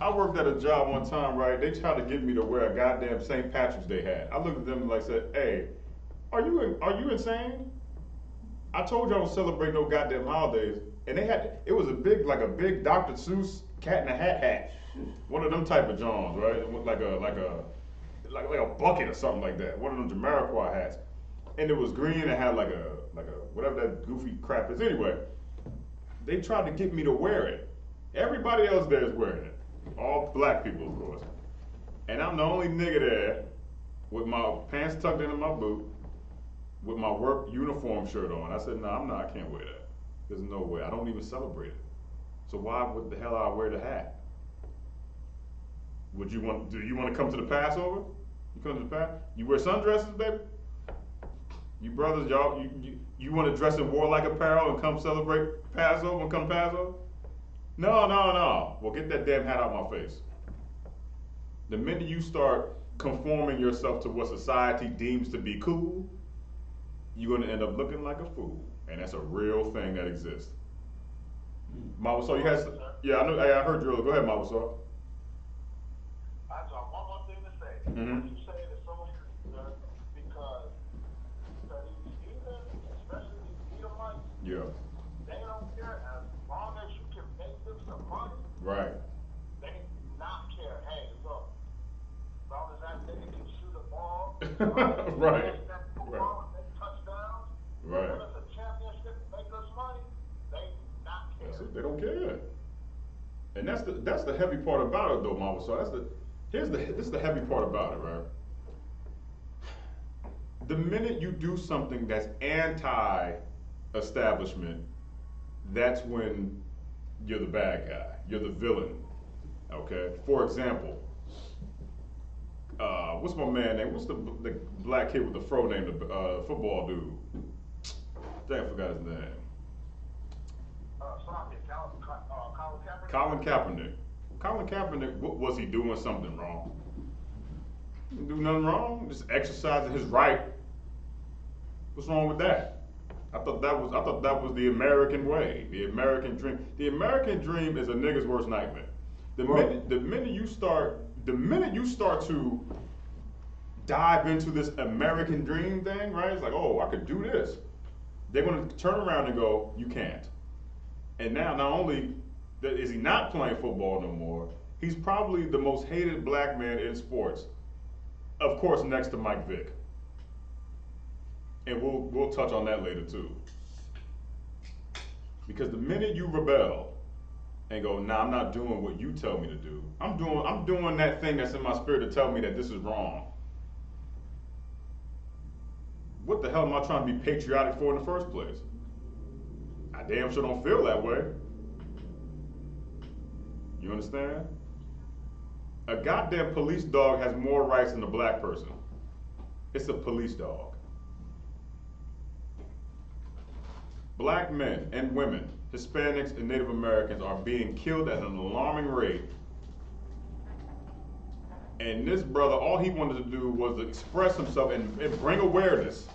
I worked at a job one time, right? They tried to get me to wear a goddamn St. Patrick's Day hat. I looked at them and like said, "Hey, are you insane? I told you I don't celebrate no goddamn holidays." And it was a big Dr. Seuss cat in a hat. One of them type of Johns, right? Like a bucket or something like that. One of them Jamiroquai hats. And it was green and had like a whatever that goofy crap is. Anyway, they tried to get me to wear it. Everybody else there is wearing it. All black people, of course. And I'm the only nigga there with my pants tucked into my boot, with my work uniform shirt on. I said, no, I'm not, I can't wear that. There's no way. I don't even celebrate it. So why would the hell I wear the hat? Do you want to come to the Passover? You come to the Passover? You wear sundresses, baby? You brothers, y'all, you want to dress in warlike apparel and come celebrate Passover and come Passover? No. Well, get that damn hat out my face. The minute you start conforming yourself to what society deems to be cool, you're going to end up looking like a fool. And that's a real thing that exists. Mama, so you had, yeah, I heard you earlier. Go ahead, Mama, so. I just have one more thing to say. What you say is so true, because these heathen, especially these Edomites, Yeah. they don't care as long as you can make them some money. Right. They do not care. Hey, look, as long as that nigga can shoot a ball, Right. Football, make touchdowns, Right. win us a championship, make us money, they do not care. That's it. They don't care. And that's the heavy part about it, though, Mama. So this is the heavy part about it, right? The minute you do something that's anti-establishment, that's when you're the bad guy. You're the villain. Okay. For example, what's my man name? What's the black kid with the fro name? The football dude. Dang, I forgot his name. Colin Kaepernick. Colin Kaepernick, was he doing something wrong? He didn't do nothing wrong. Just exercising his right. What's wrong with that? I thought that was the American way, the American dream. The American dream is a nigga's worst nightmare. The minute you start to dive into this American dream thing, right? It's like, oh, I could do this. They're going to turn around and go, you can't. And now, not only is he not playing football no more, he's probably the most hated black man in sports. Of course, next to Mike Vick. And we'll touch on that later too. Because the minute you rebel and go, nah, I'm not doing what you tell me to do. I'm doing that thing that's in my spirit to tell me that this is wrong. What the hell am I trying to be patriotic for in the first place? I damn sure don't feel that way. You understand? A goddamn police dog has more rights than a black person. It's a police dog. Black men and women, Hispanics and Native Americans are being killed at an alarming rate. And this brother, all he wanted to do was to express himself and bring awareness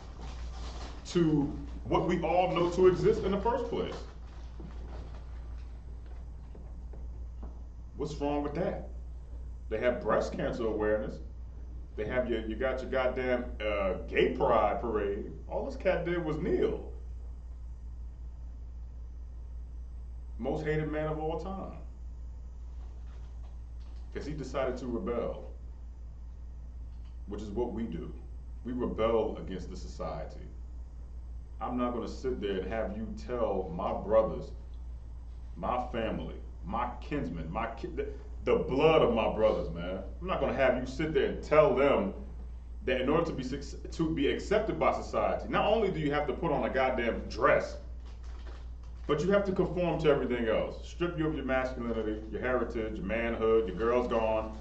to what we all know to exist in the first place. What's wrong with that? They have breast cancer awareness. They have you got your goddamn gay pride parade. All this cat did was kneel. Most hated man of all time. Because he decided to rebel. Which is what we do. We rebel against the society. I'm not going to sit there and have you tell my brothers, my family, my kinsmen, the blood of my brothers, man. I'm not going to have you sit there and tell them that in order to be accepted by society, not only do you have to put on a goddamn dress, but you have to conform to everything else. Strip you of your masculinity, your heritage, your manhood, your girl's gone.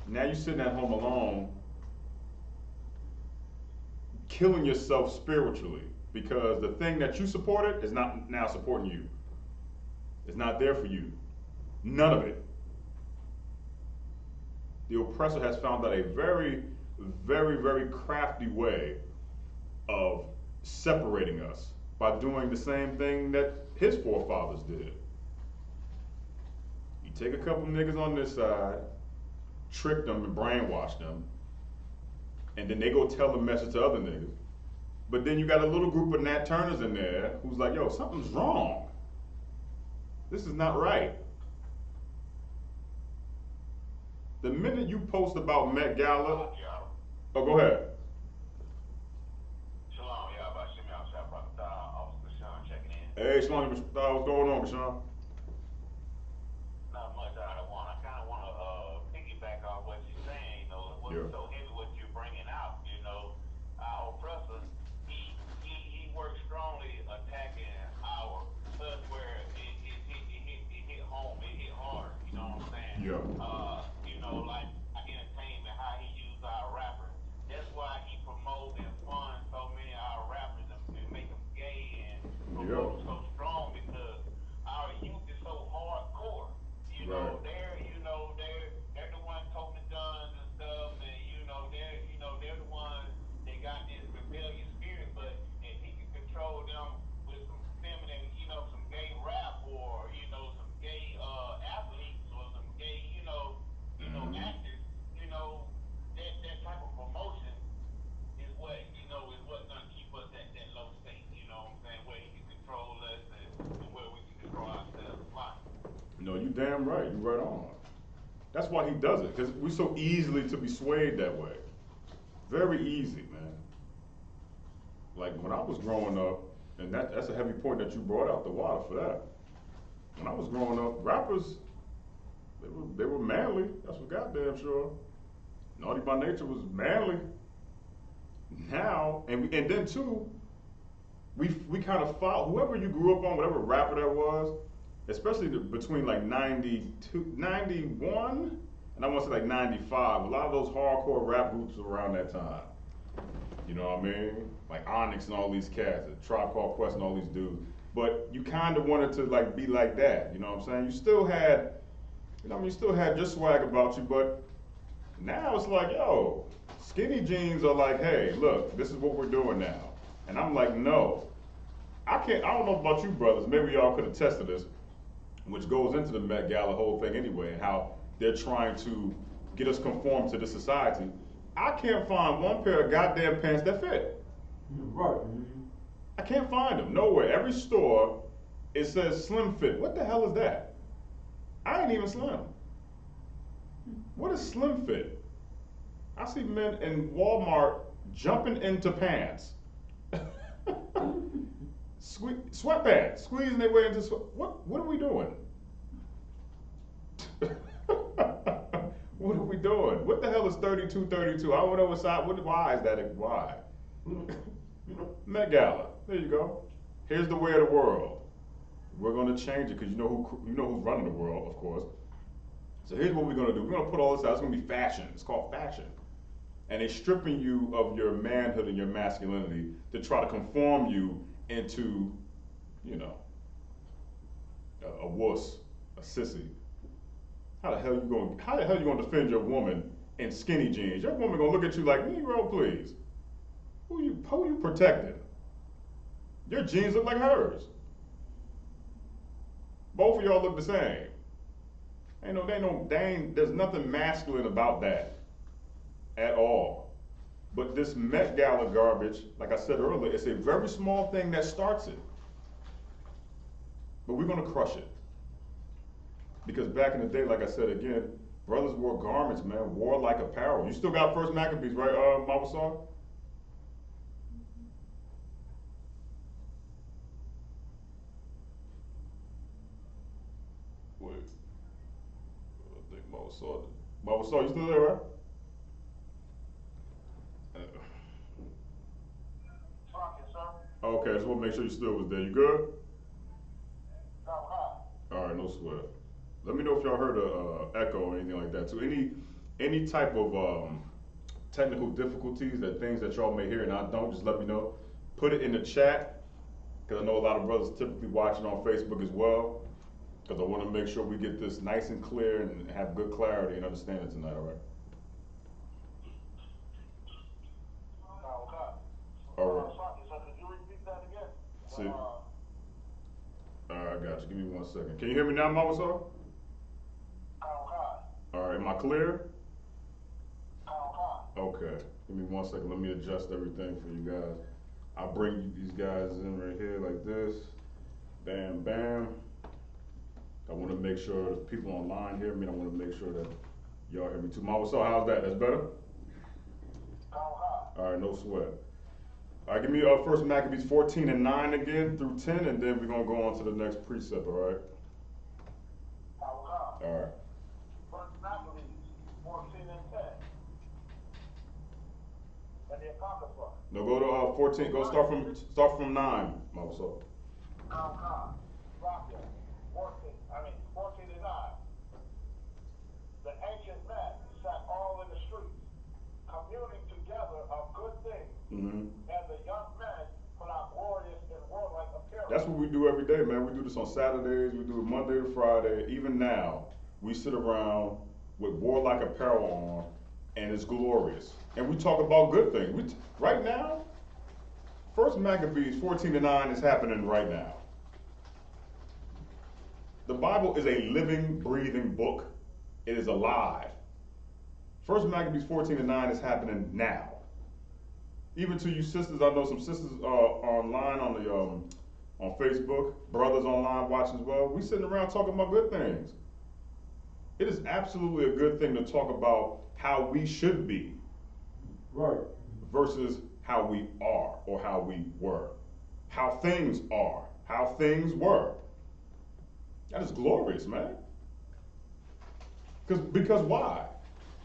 Now you're sitting at home alone, killing yourself spiritually because the thing that you supported is not now supporting you. It's not there for you. None of it. The oppressor has found out a very, very, very crafty way of separating us by doing the same thing that his forefathers did. You take a couple niggas on this side, trick them and brainwash them, and then they go tell the message to other niggas. But then you got a little group of Nat Turners in there who's like, yo, something's wrong. This is not right. The minute you post about Met Gala, oh, go ahead. Shalom, y'all. Shimmy outside, Officer Sean checking in. Hey, Shalom, what's going on, Sean? Not much I kind of want to piggyback on what you're saying. You know, what's so heavy, what you're bringing out. You know, our oppressor, he works strongly attacking us where it hit home, it hit hard. You know what I'm saying? Yeah. You know, like entertainment, how he used our rappers. That's why he promotes and funds so many of our rappers and make them gay and promote them so strong because our youth is so hardcore. You know, they're the ones toting the guns and stuff, and they're the ones they got this rebellious spirit. But if he can control them with some feminine, some gay rap or some gay athletes or some gay, actors, that type of promotion is what's gonna keep us at that low state. You know what I'm saying? Where he can control us and where we can control ourselves. No, you damn right. You right on. That's why he does it, because we're so easily to be swayed that way. Very easy, man. Like when I was growing up, and that's a heavy point that you brought out the water for that. When I was growing up, rappers, they were manly. That's for goddamn sure. Naughty by Nature was manly. Now, and then too, we kind of follow whoever you grew up on, whatever rapper that was. Especially between like 92, 91, and I want to say like 95. A lot of those hardcore rap groups were around that time. You know what I mean? Like Onyx and all these cats, Tribe Called Quest and all these dudes. But you kind of wanted to like be like that. You know what I'm saying? You still had, you still had your swag about you, but now it's like, yo, skinny jeans are like, hey, look, this is what we're doing now. And I'm like, no. I don't know about you brothers, maybe y'all could attest to this, which goes into the Met Gala whole thing anyway, and how they're trying to get us conformed to the society. I can't find one pair of goddamn pants that fit. Right. I can't find them nowhere. Every store, it says slim fit. What the hell is that? I ain't even slim. What is slim fit? I see men in Walmart jumping into pants. Sweatpants, squeezing their way into what are we doing? What are we doing? What the hell is 32, 32? I don't know what side, why is that, why? Met Gala, there you go. Here's the way of the world. We're gonna change it because you know who's running the world, of course. So here's what we're gonna do. We're gonna put all this out, it's gonna be fashion. It's called fashion. And they're stripping you of your manhood and your masculinity to try to conform you into, you know, a wuss, a sissy. How the hell you gonna defend your woman in skinny jeans? Your woman gonna look at you like, Negro, please. Who you protecting? Your jeans look like hers. Both of y'all look the same. There's nothing masculine about that at all. But this Met Gala garbage, like I said earlier, it's a very small thing that starts it. But we're gonna crush it. Because back in the day, like I said again, brothers wore garments, man, wore like apparel. You still got First Maccabees, right, Mama Saw? Wait, I think Mama Saw. Mama Saw, you still there, right? Talking, sir. Okay, I just want to make sure you still was there. You good? Now, All right, no sweat. Let me know if y'all heard a echo or anything like that. So any type of technical difficulties, that things that y'all may hear and I don't, just let me know. Put it in the chat, because I know a lot of brothers typically watching on Facebook as well, because I want to make sure we get this nice and clear and have good clarity and understanding tonight, all right? All right. So could you repeat that again? See. All right, I got you. Give me 1 second. Can you hear me now, Mama Saw? All right, am I clear? Okay. Give me 1 second. Let me adjust everything for you guys. I'll bring these guys in right here like this. Bam, bam. I want to make sure the people online hear me. I want to make sure that y'all hear me too. Mama Saw, how's that? That's better? All right, no sweat. All right, give me First Maccabees 14 and 9 again through 10, and then we're going to go on to the next precept, all right? All right. First Maccabees 14 and 10. And the Apocrypha. No, go to 14. Go start from 9, Mama Saw. 14 and 9. The ancient men sat all in the streets, communing together of good things. Mm-hmm. And the young men put on glorious and warlike appearance. That's what we do every day, man. We do this on Saturdays. We do it Monday to Friday. Even now, we sit around with warlike apparel on, and it's glorious. And we talk about good things. Right now, First Maccabees 14 and 9 is happening right now. The Bible is a living, breathing book. It is alive. First Maccabees 14 and 9 is happening now. Even to you sisters, I know some sisters online on the on Facebook, brothers online watching as well. We sitting around talking about good things. It is absolutely a good thing to talk about how we should be, Right. versus how we are or how we were, how things are, how things were. That is glorious, man. Because why?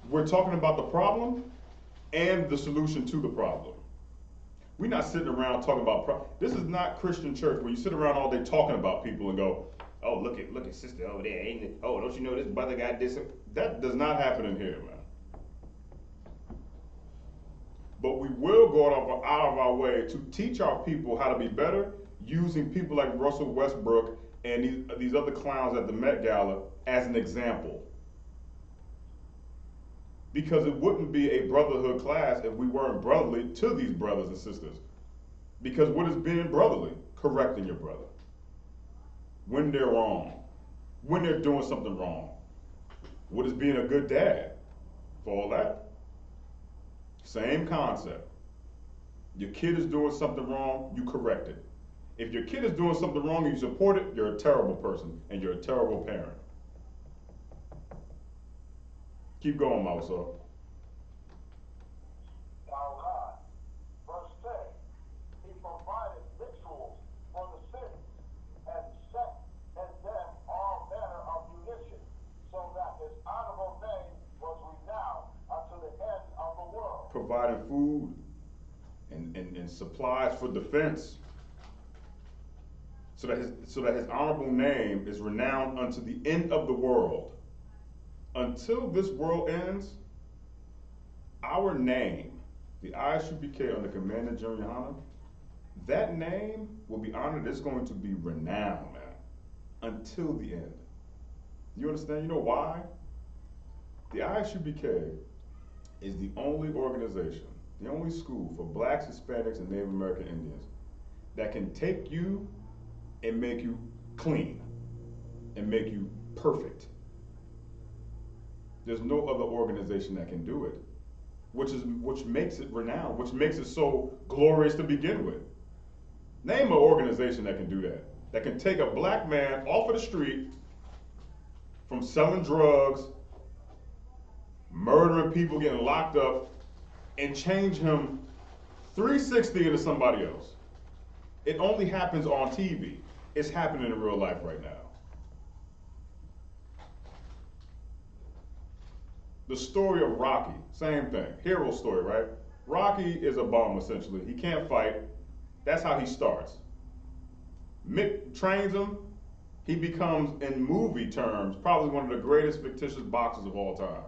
We're talking about the problem and the solution to the problem. We're not sitting around talking about this is not Christian church where you sit around all day talking about people and go, oh, look at sister over there, ain't it? Oh, don't you know this brother got this? That does not happen in here, man. But we will go out of our way to teach our people how to be better using people like Russell Westbrook and these other clowns at the Met Gala as an example. Because it wouldn't be a brotherhood class if we weren't brotherly to these brothers and sisters. Because what is being brotherly? Correcting your brother. When they're wrong. When they're doing something wrong. What is being a good dad? For all that. Same concept. Your kid is doing something wrong, you correct it. If your kid is doing something wrong and you support it, you're a terrible person and you're a terrible parent. Keep going, Mausa. Verse 10, he provided victuals for the cities and set in them all manner of munitions, so that his honorable name was renowned unto the end of the world. Providing food and supplies for defense. So that his honorable name is renowned unto the end of the world. Until this world ends, our name, the I.S.U.P.K under Command of General Yahanna, that name will be honored. It's going to be renowned, man, until the end. You understand? You know why? The I.S.U.P.K is the only organization, the only school for blacks, Hispanics, and Native American Indians that can take you and make you clean and make you perfect. There's no other organization that can do it, which makes it renowned, which makes it so glorious to begin with. Name an organization that can do that, that can take a black man off of the street from selling drugs, murdering people, getting locked up, and change him 360 into somebody else. It only happens on TV. It's happening in real life right now. The story of Rocky, same thing. Hero story, right? Rocky is a bum, essentially. He can't fight. That's how he starts. Mick trains him. He becomes, in movie terms, probably one of the greatest fictitious boxers of all time.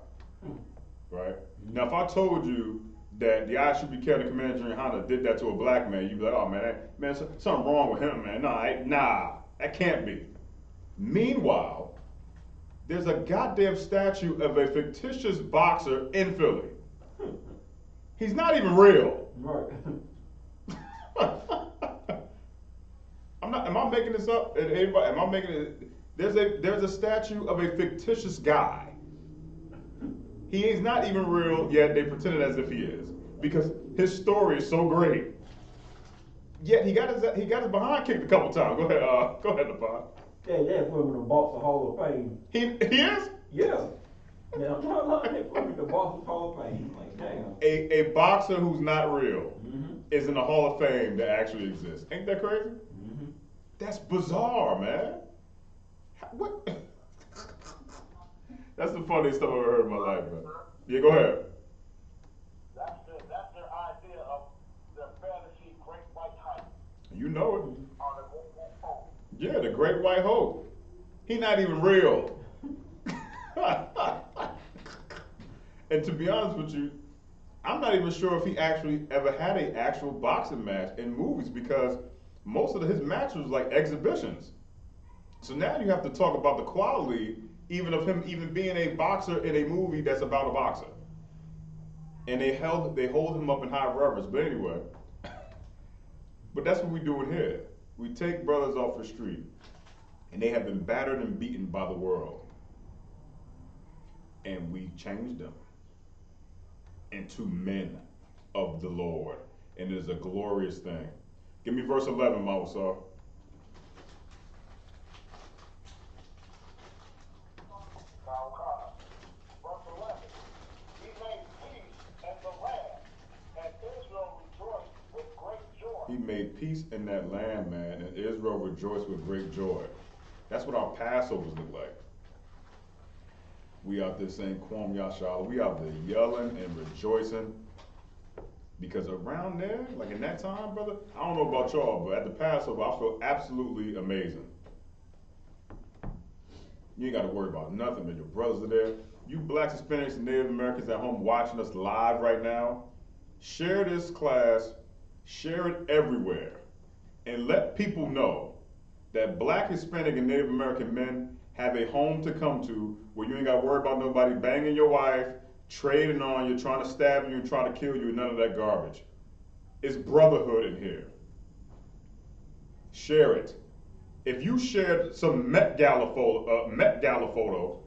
Right? Now, if I told you that the I.S.U.P.K and the Commander General Yahanna did that to a black man, you'd be like, oh man, something wrong with him, man. Nah, that can't be. Meanwhile, there's a goddamn statue of a fictitious boxer in Philly. He's not even real. Right. Am I making this up? Am I making it? There's a statue of a fictitious guy. He is not even real, yet they pretended as if he is. Because his story is so great. Yet he got his behind kicked a couple times. Go ahead, Napon. Yeah, they put him in the Boxer Hall of Fame. He is? Yeah. Yeah, I'm not lying. They put him in the Boxer Hall of Fame. Like, damn. A boxer who's not real is in the Hall of Fame that actually exists. Ain't that crazy? That's bizarre, man. What? That's the funniest stuff I've ever heard in my life, man. Yeah, go ahead. That's their idea of the fantasy great white hype. You know it. On the great white hope. Yeah, the Great White Hope. He not even real. And to be honest with you, I'm not even sure if he actually ever had an actual boxing match in movies, because most of his matches was like exhibitions. So now you have to talk about the quality even of him even being a boxer in a movie that's about a boxer. And they hold him up in high reverence. But anyway, but that's what we're doing here. We take brothers off the street and they have been battered and beaten by the world. And we change them into men of the Lord. And it is a glorious thing. Give me verse 11, Mausa. Verse 11. He made peace in the land, and Israel rejoiced with great joy. He made peace in that land, man, and Israel rejoiced with great joy. That's what our Passovers look like. We out there saying Kwam Yashala. We out there yelling and rejoicing. Because around there, like in that time, brother, I don't know about y'all, but at the Passover, I feel absolutely amazing. You ain't got to worry about nothing, man. Your brothers are there. You blacks, Hispanics, and Native Americans at home watching us live right now, share this class, share it everywhere, and let people know that black, Hispanic, and Native American men have a home to come to where you ain't got to worry about nobody banging your wife, trading on you, trying to stab you, and trying to kill you, and none of that garbage. It's brotherhood in here. Share it. If you shared some Met Gala photo,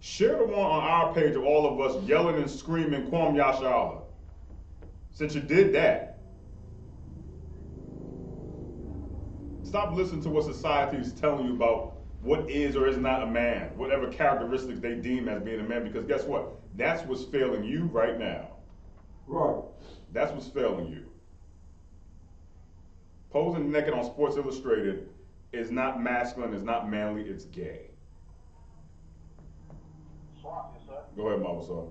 share the one on our page of all of us yelling and screaming Kwam Yashala. Since you did that, stop listening to what society is telling you about what is or is not a man, whatever characteristics they deem as being a man, because guess what? That's what's failing you right now. Right. That's what's failing you. Posing naked on Sports Illustrated is not masculine, it's not manly, it's gay. Swap you, sir. Go ahead, Mama Saw.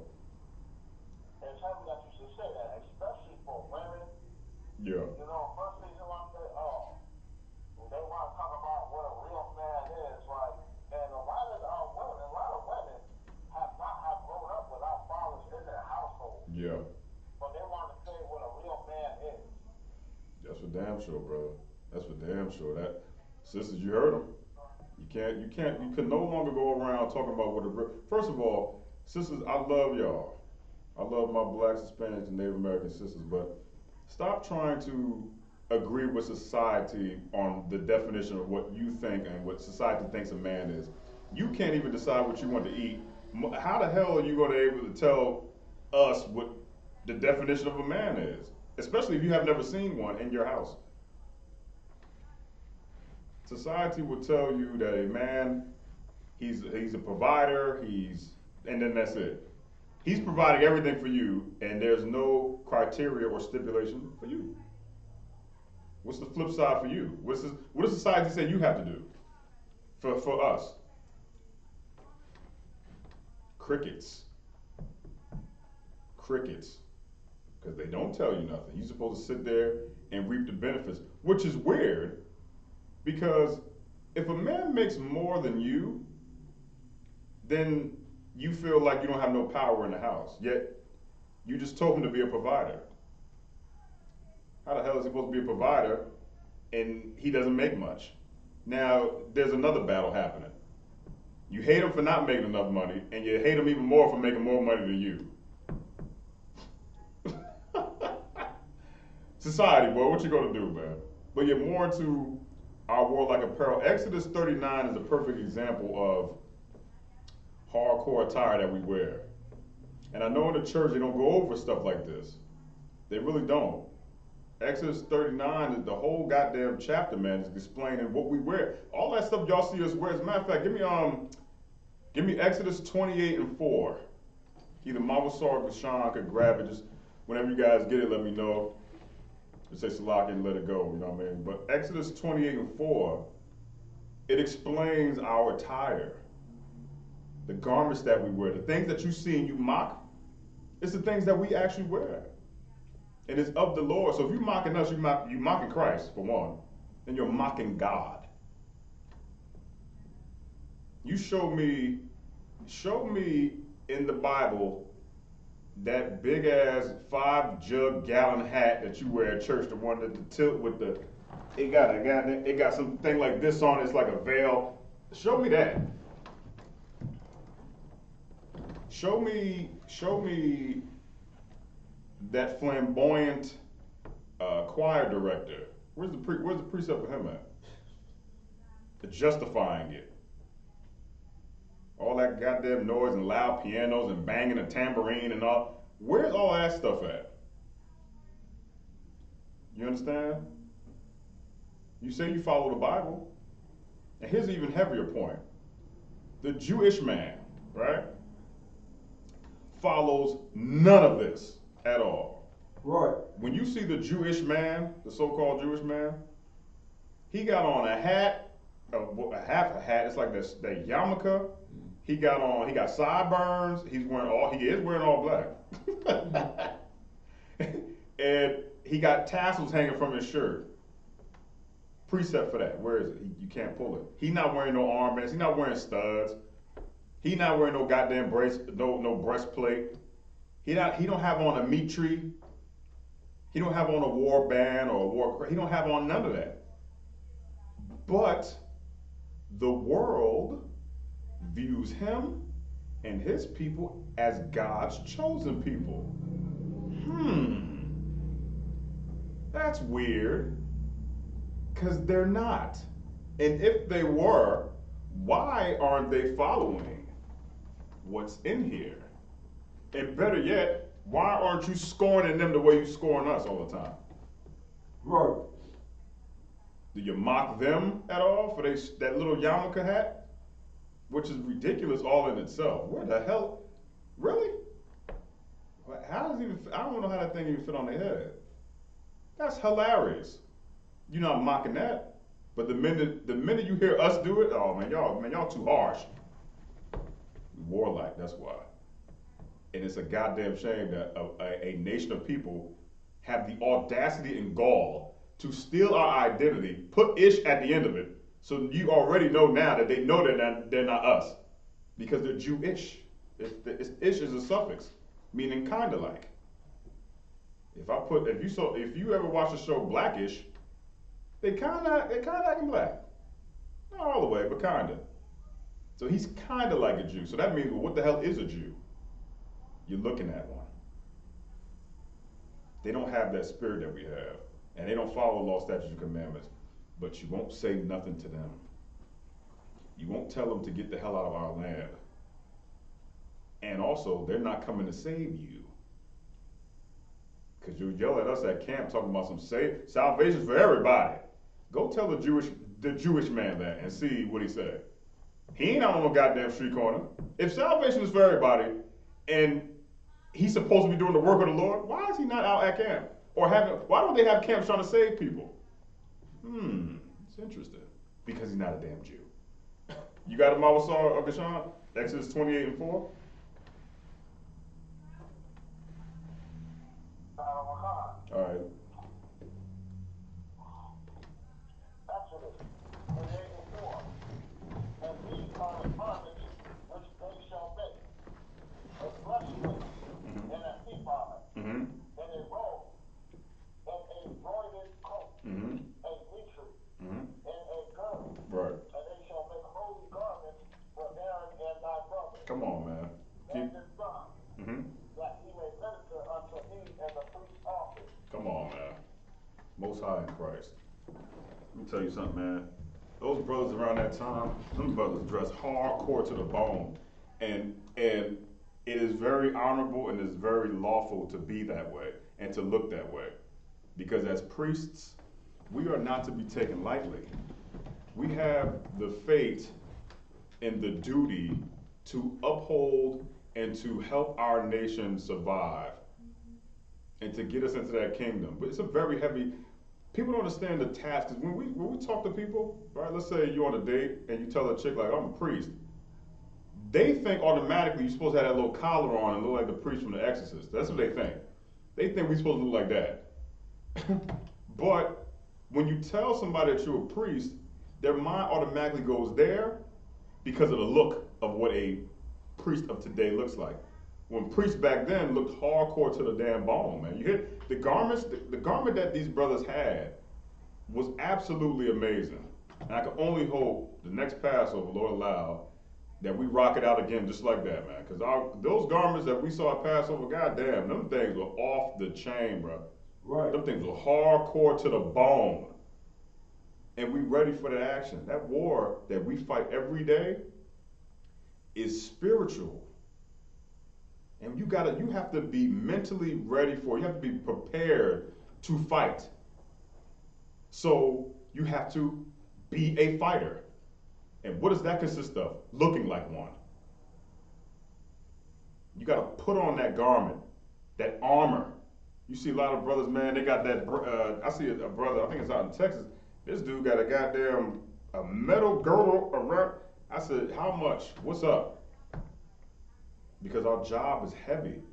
It's heavy that you should say that, especially for women. Yeah. You know, first reason why I say, oh, they want to talk about what a real man is, like, and a lot of women have not have grown up without fathers in their household. Yeah. But they want to say what a real man is. That's for damn sure, brother. That's for damn sure. That, sisters, you heard them. You can no longer go around talking about what a real. First of all, sisters, I love y'all. I love my blacks, Hispanics, and Native American sisters, but stop trying to agree with society on the definition of what you think and what society thinks a man is. You can't even decide what you want to eat. How the hell are you going to be able to tell us what the definition of a man is? Especially if you have never seen one in your house. Society will tell you that a man, he's a provider, and then that's it. He's providing everything for you, and there's no criteria or stipulation for you. What's the flip side for you? What does society say you have to do for us? Crickets. Crickets. Because they don't tell you nothing. You're supposed to sit there and reap the benefits, which is weird, because if a man makes more than you, then you feel like you don't have no power in the house. Yet, you just told him to be a provider. How the hell is he supposed to be a provider and he doesn't make much? Now, there's another battle happening. You hate him for not making enough money, and you hate him even more for making more money than you. Society, boy, what you gonna do, man? But you're more into our warlike apparel. Exodus 39 is a perfect example of hardcore attire that we wear. And I know in the church they don't go over stuff like this. They really don't. Exodus 39 is the whole goddamn chapter, man, is explaining what we wear. All that stuff y'all see us wear. As a matter of fact, give me Exodus 28 and 4. Either Mama Saw or Sean could grab it. Just whenever you guys get it, let me know. Just say Salaki and let it go, you know what I mean? But Exodus 28 and 4, it explains our attire. The garments that we wear, the things that you see and you mock, it's the things that we actually wear. And it's of the Lord. So if you're mocking us, you're mocking Christ, for one. Then you're mocking God. You show me in the Bible that big ass 5-jug-gallon hat that you wear at church, the one that the tilt with the, it got something like this on it, it's like a veil. Show me that. Show me that flamboyant choir director. Where's the precept for him at? The justifying it. All that goddamn noise and loud pianos and banging a tambourine and all. Where's all that stuff at? You understand? You say you follow the Bible. And here's an even heavier point. The Jewish man, right, follows none of this at all. Right. When you see the Jewish man, the so-called Jewish man, he got on a hat, half a hat. It's like that yarmulke. He got sideburns. He is wearing all black. And he got tassels hanging from his shirt. Precept for that. Where is it? You can't pull it. He's not wearing no armbands. He's not wearing studs. He not wearing no goddamn no breastplate. He don't have on a meat tree. He don't have on a war band or a war. He don't have on none of that. But the world views him and his people as God's chosen people. That's weird. Because they're not. And if they were, why aren't they following what's in here? And better yet, Why aren't you scorning them the way you scorn us all the time? Right. Do you mock them at all for that little yarmulke hat? Which is ridiculous all in itself. Where the hell? Really? How does it even, I don't know how that thing even fit on their head. That's hilarious. You're not mocking that. But the minute you hear us do it, oh man, y'all too harsh. Warlike, that's why. And it's a goddamn shame that a nation of people have the audacity and gall to steal our identity, put ish at the end of it, so you already know now that they know they're not us, because they're Jewish. Ish is a suffix, meaning kinda like. If you ever watch the show Blackish, they kinda acting black, not all the way, but kinda. So he's kinda like a Jew. So that means, well, what the hell is a Jew? You're looking at one. They don't have that spirit that we have, and they don't follow law, statutes, and commandments. But you won't say nothing to them. You won't tell them to get the hell out of our land. And also, they're not coming to save you. Because you yell at us at camp talking about some salvation for everybody. Go tell the Jewish man that and see what he said. He ain't out on no goddamn street corner. If salvation is for everybody, and he's supposed to be doing the work of the Lord, why is he not out at camp? Why don't they have camps trying to save people? It's interesting. Because he's not a damn Jew. You got a Bible saw, Gashan? Exodus 28:4? All right. Exodus 28:4. And these are the garments which they shall make: a breastplate, and an ephod, and a robe, and a broidered coat, a mitre, and a girdle. Right. And they shall make holy garments for Aaron and thy brother. Come on, man. And his son, that he may minister unto me in the priest's office. Come on, man. Most High in Christ. Let me tell you something, man. Those brothers around that time, them brothers dressed hardcore to the bone. And it is very honorable and it's very lawful to be that way and to look that way. Because as priests, we are not to be taken lightly. We have the fate and the duty to uphold and to help our nation survive and to get us into that kingdom. But it's a very heavy, people don't understand the task. Because when we talk to people, right, let's say you're on a date and you tell a chick, like, I'm a priest. They think automatically you're supposed to have that little collar on and look like the priest from The Exorcist. That's what they think. They think we're supposed to look like that. But when you tell somebody that you're a priest, their mind automatically goes there because of the look of what a priest of today looks like. When priests back then looked hardcore to the damn bone, man. You hit the garments, the garment that these brothers had was absolutely amazing. And I can only hope the next Passover, Lord allow, that we rock it out again just like that, man. Because those garments that we saw at Passover, goddamn, them things were off the chain, bro. Right. Them things were hardcore to the bone. And we ready for the action. That war that we fight every day is spiritual. And you have to be mentally ready for it. You have to be prepared to fight. So you have to be a fighter. And what does that consist of? Looking like one. You got to put on that garment, that armor. You see a lot of brothers, man, they got that, I see a brother, I think it's out in Texas, this dude got a metal girdle around. I said, how much? What's up? Because our job is heavy.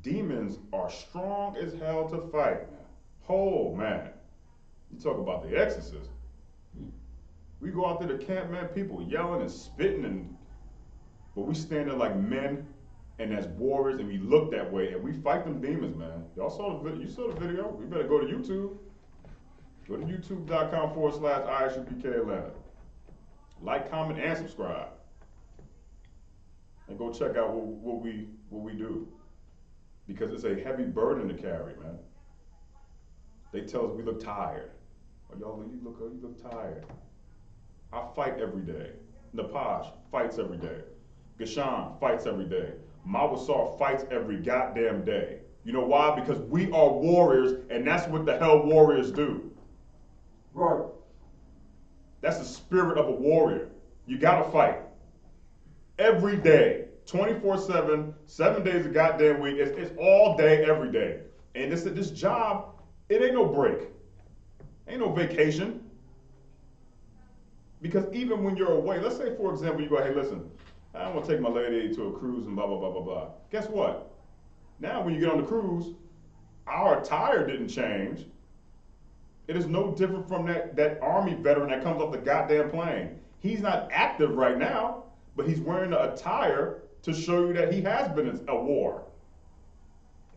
Demons are strong as hell to fight, man. Oh, man. You talk about The Exorcist. We go out there to camp, man, people yelling and spitting, but we stand there like men and as warriors, and we look that way, and we fight them demons, man. Y'all saw the video. You saw the video. You better go to YouTube. Go to youtube.com/I.S.U.P.K Atlanta. Like, comment, and subscribe. And go check out what we do. Because it's a heavy burden to carry, man. They tell us we look tired. Oh, y'all, you look tired. I fight every day. Napaj fights every day. Gashan fights every day. Mawasar fights every goddamn day. You know why? Because we are warriors, and that's what the hell warriors do. Right. That's the spirit of a warrior. You gotta fight. Every day, 24/7, 7 days a goddamn week. It's all day, every day. And this job, it ain't no break. Ain't no vacation. Because even when you're away, let's say for example, you go, hey listen, I want to take my lady to a cruise and blah, blah, blah, blah, blah. Guess what? Now when you get on the cruise, our attire didn't change. It is no different from that Army veteran that comes off the goddamn plane. He's not active right now, but he's wearing the attire to show you that he has been in a war.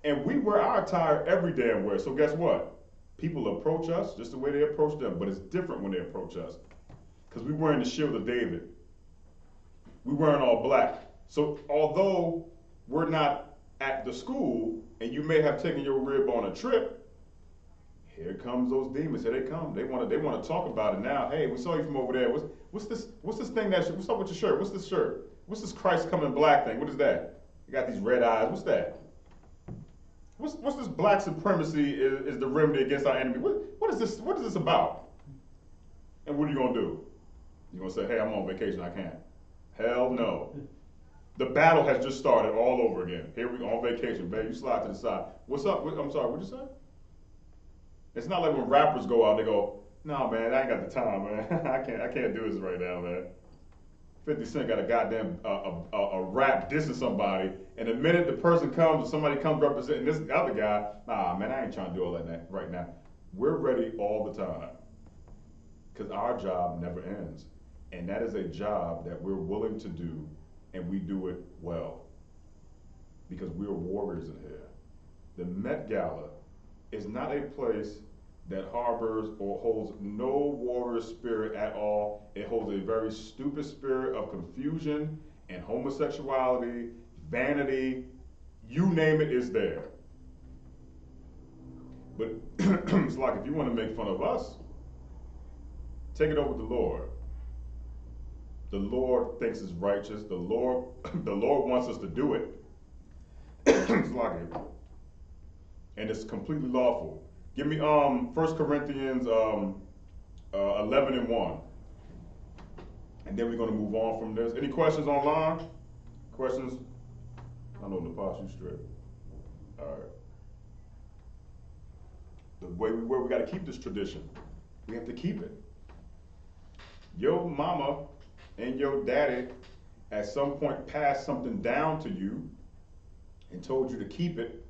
And we wear our attire every damn where. So guess what? People approach us just the way they approach them, but it's different when they approach us. Because we're wearing the shield of David. We're wearing all black. So although we're not at the school, and you may have taken your rib on a trip, here comes those demons. Here they come. They want to talk about it now. Hey, we saw you from over there. What's this thing what's up with your shirt? What's this shirt? What's this Christ coming black thing? What is that? You got these red eyes. What's that? What's this black supremacy is the remedy against our enemy? What is this? What is this about? And what are you gonna do? You're gonna say, hey, I'm on vacation, I can't. Hell no. The battle has just started all over again. Here we go on vacation, babe. You slide to the side. What's up? I'm sorry, what'd you say? It's not like when rappers go out, they go, nah, man, I ain't got the time, man. I can't do this right now, man. 50 Cent got a goddamn a rap dissing somebody, and the minute the person comes, or somebody comes representing this other guy, nah, man, I ain't trying to do all that right now. We're ready all the time, because our job never ends. And that is a job that we're willing to do, and we do it well. Because we're warriors in here. The Met Gala is not a place that harbors or holds no warrior spirit at all. It holds a very stupid spirit of confusion and homosexuality, vanity, you name it, is there. But it's like, if you want to make fun of us, take it over with the Lord. The Lord thinks it's righteous. The Lord wants us to do it. It's like it. And it's completely lawful. Give me 1 Corinthians 11:1. And then we're going to move on from this. Any questions online? Questions? I know Napash, you straight. All right. The way we got to keep this tradition. We have to keep it. Your mama and your daddy at some point passed something down to you and told you to keep it.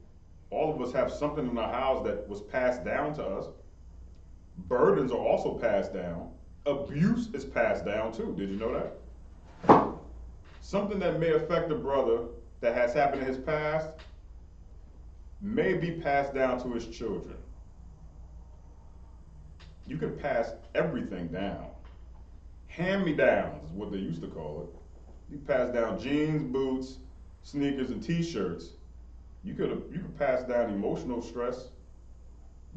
All of us have something in our house that was passed down to us. Burdens are also passed down. Abuse is passed down too. Did you know that? Something that may affect a brother that has happened in his past may be passed down to his children. You can pass everything down. Hand-me-downs is what they used to call it. You pass down jeans, boots, sneakers, and t-shirts. You could pass down emotional stress,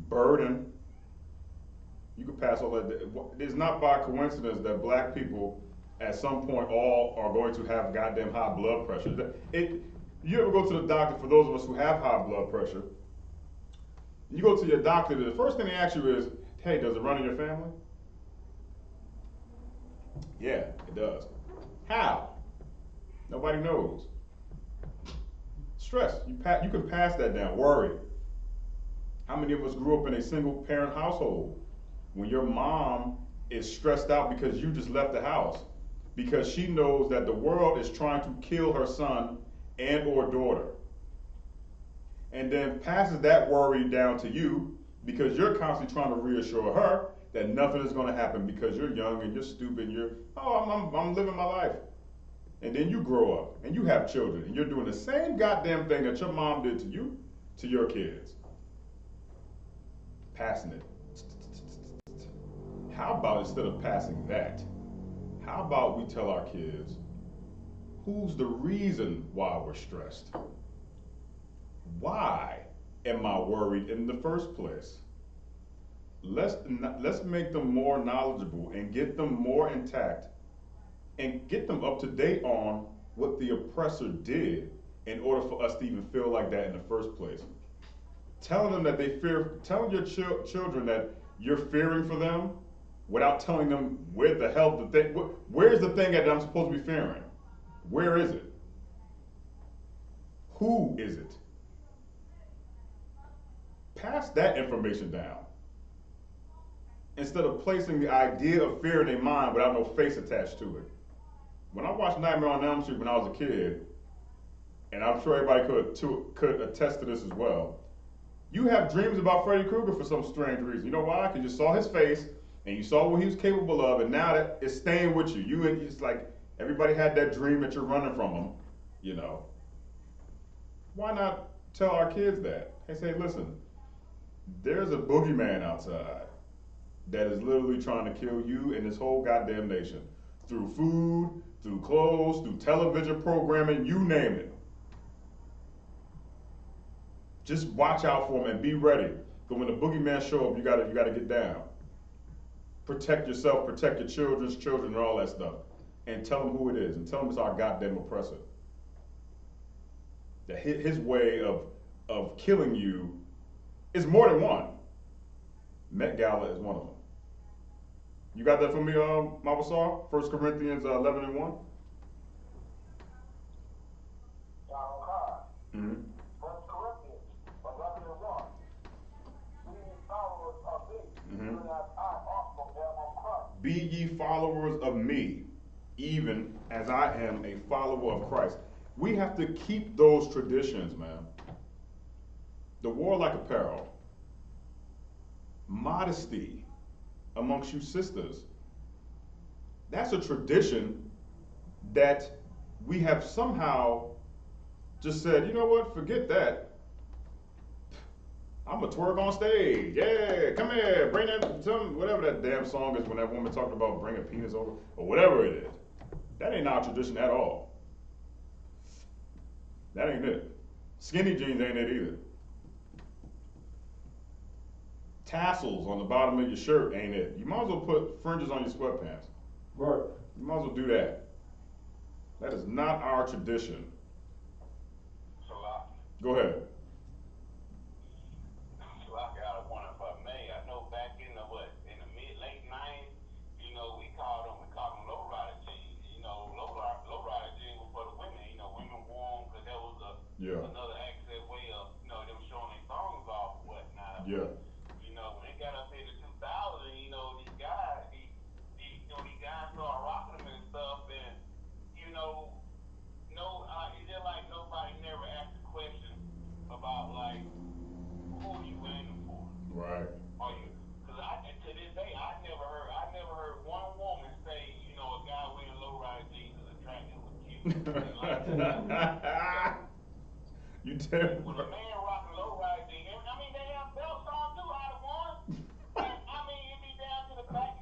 burden. You could pass all that. It's not by coincidence that black people at some point all are going to have goddamn high blood pressure. You ever go to the doctor, for those of us who have high blood pressure, you go to your doctor, the first thing they ask you is, hey, does it run in your family? Yeah, it does. How? Nobody knows. Stress, you can pass that down. Worry. How many of us grew up in a single parent household? When your mom is stressed out because you just left the house, because she knows that the world is trying to kill her son and or daughter, and then passes that worry down to you because you're constantly trying to reassure her that nothing is going to happen because you're young and you're stupid and I'm living my life. And then you grow up and you have children and you're doing the same goddamn thing that your mom did to you, to your kids. Passing it. How about, instead of passing that, how about we tell our kids, who's the reason why we're stressed? Why am I worried in the first place? Let's make them more knowledgeable and get them more intact and get them up to date on what the oppressor did in order for us to even feel like that in the first place. Telling them that they fear, telling your children that you're fearing for them without telling them where the hell the thing, where's the thing that I'm supposed to be fearing? Where is it? Who is it? Pass that information down. Instead of placing the idea of fear in their mind without no face attached to it. When I watched Nightmare on Elm Street when I was a kid, and I'm sure everybody could attest to this as well, you have dreams about Freddy Krueger for some strange reason. You know why? Because you saw his face, and you saw what he was capable of, and now that it's staying with you. It's like everybody had that dream that you're running from him, you know. Why not tell our kids that? Hey, say, listen, there's a boogeyman outside that is literally trying to kill you and this whole goddamn nation. Through food, through clothes, through television programming, you name it. Just watch out for him and be ready. Because when the boogeyman show up, you gotta get down. Protect yourself, protect your children's children, and all that stuff. And tell them who it is, and tell them it's our goddamn oppressor. That his way of killing you is more than one. Met Gala is one of them. You got that for me, Mabasar? 1 Corinthians 11 and 1? Mm-hmm. 1 Corinthians 11 and 1. Be ye followers of me, even as I also am of Christ. Be ye followers of me, even as I am a follower of Christ. We have to keep those traditions, man. The warlike apparel, modesty amongst you sisters. That's a tradition that we have somehow just said, you know what, forget that. I'm gonna twerk on stage. Yeah, come here, bring that, whatever that damn song is when that woman talking about bring a penis over, or whatever it is. That ain't our tradition at all. That ain't it. Skinny jeans ain't it either. Tassels on the bottom of your shirt ain't it. You might as well put fringes on your sweatpants. Right. You might as well do that. That is not our tradition. Salah. Go ahead. Salah got one if I may. I know back in the late 90s, we called them lowrider jeans. Lowrider jeans were for the women. Women wore them because that was another access way of, them showing their thongs off or whatnot. Yeah. When it got up in the 2000s, these guys, these guys started rocking them and stuff, and it's just like nobody never asked a question about like who are you wearing them for? Right. Are you? Because to this day I never heard one woman say a guy wearing low-rise jeans is attractive or cute. You tell. When a man rocking low-rise jeans, they have belts on too. Out of one, and it be down to the back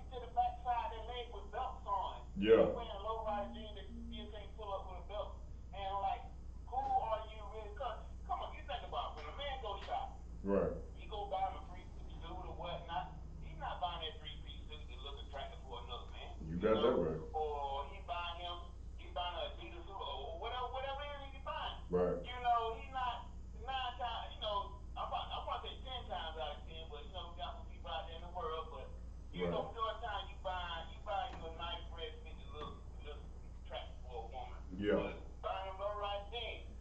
side of their leg with belts on. Yeah. They wearing low-rise jeans that you can't pull up with a belt. And like, who are you really? Cause come on, you think about it. When a man goes shopping, Right. he go buy him a 3-piece suit or whatnot. He's not buying that 3-piece suit to look attractive for another man. You got that right. Or he buying an Adidas suit or whatever it is he's buying. Right. He's not 9 times. I want to say 10 times out of 10, but we got some people out there in the world. But majority of the time you buying a nice red fit that look attractive for a woman. Yeah. But buying them low-rise jeans,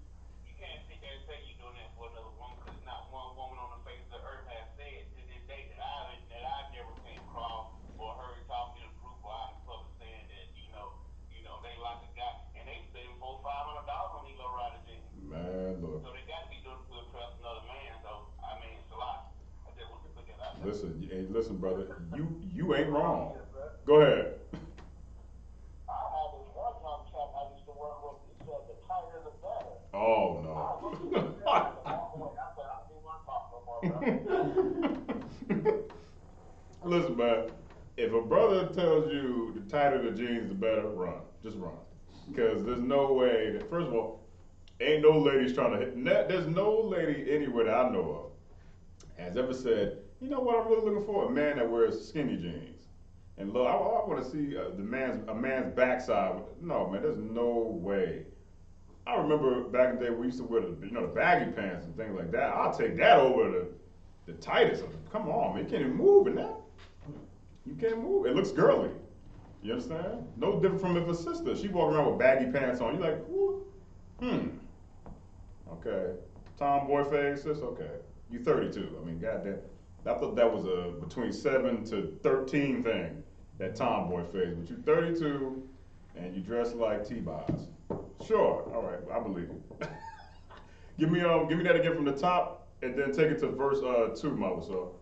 you can't sit there and say you're doing that for another woman, because not one woman on the face of the earth has said to this day that I never came across or heard talking in a group or out in public saying that they like a guy and they spend $400-500 on these low-rider jeans. Man, look. So they got to be doing it to impress another man. So it's a lot. I just want to put that out there. Listen, brother. You ain't wrong. Go ahead. I had this one young chap I used to work with. He said the tighter the better. Oh no. I looked at him and walked away. I said, I don't even want to talk no more, brother. Listen, man. If a brother tells you the tighter the jeans, the better, run. Just run. Because there's no way that, first of all, ain't no ladies trying to hit. There's no lady anywhere that I know of has ever said, you know what I'm really looking for? A man that wears skinny jeans. And look, I want to see a man's backside. No, man, there's no way I remember back in the day we used to wear the baggy pants and things like that. I'll take that over the tightest. Come on, man, you can't even move in that. You can't move. It looks girly. You understand? No different from if a sister, she walking around with baggy pants on. You like, okay. Tomboy phase, sis, okay. You 32. I mean, goddamn. I thought that was a between 7 to 13 thing, that tomboy phase. But you 32 and you dress like T-Boz. Sure, all right, I believe you. give me that again from the top, and then take it to verse 2, Mama. So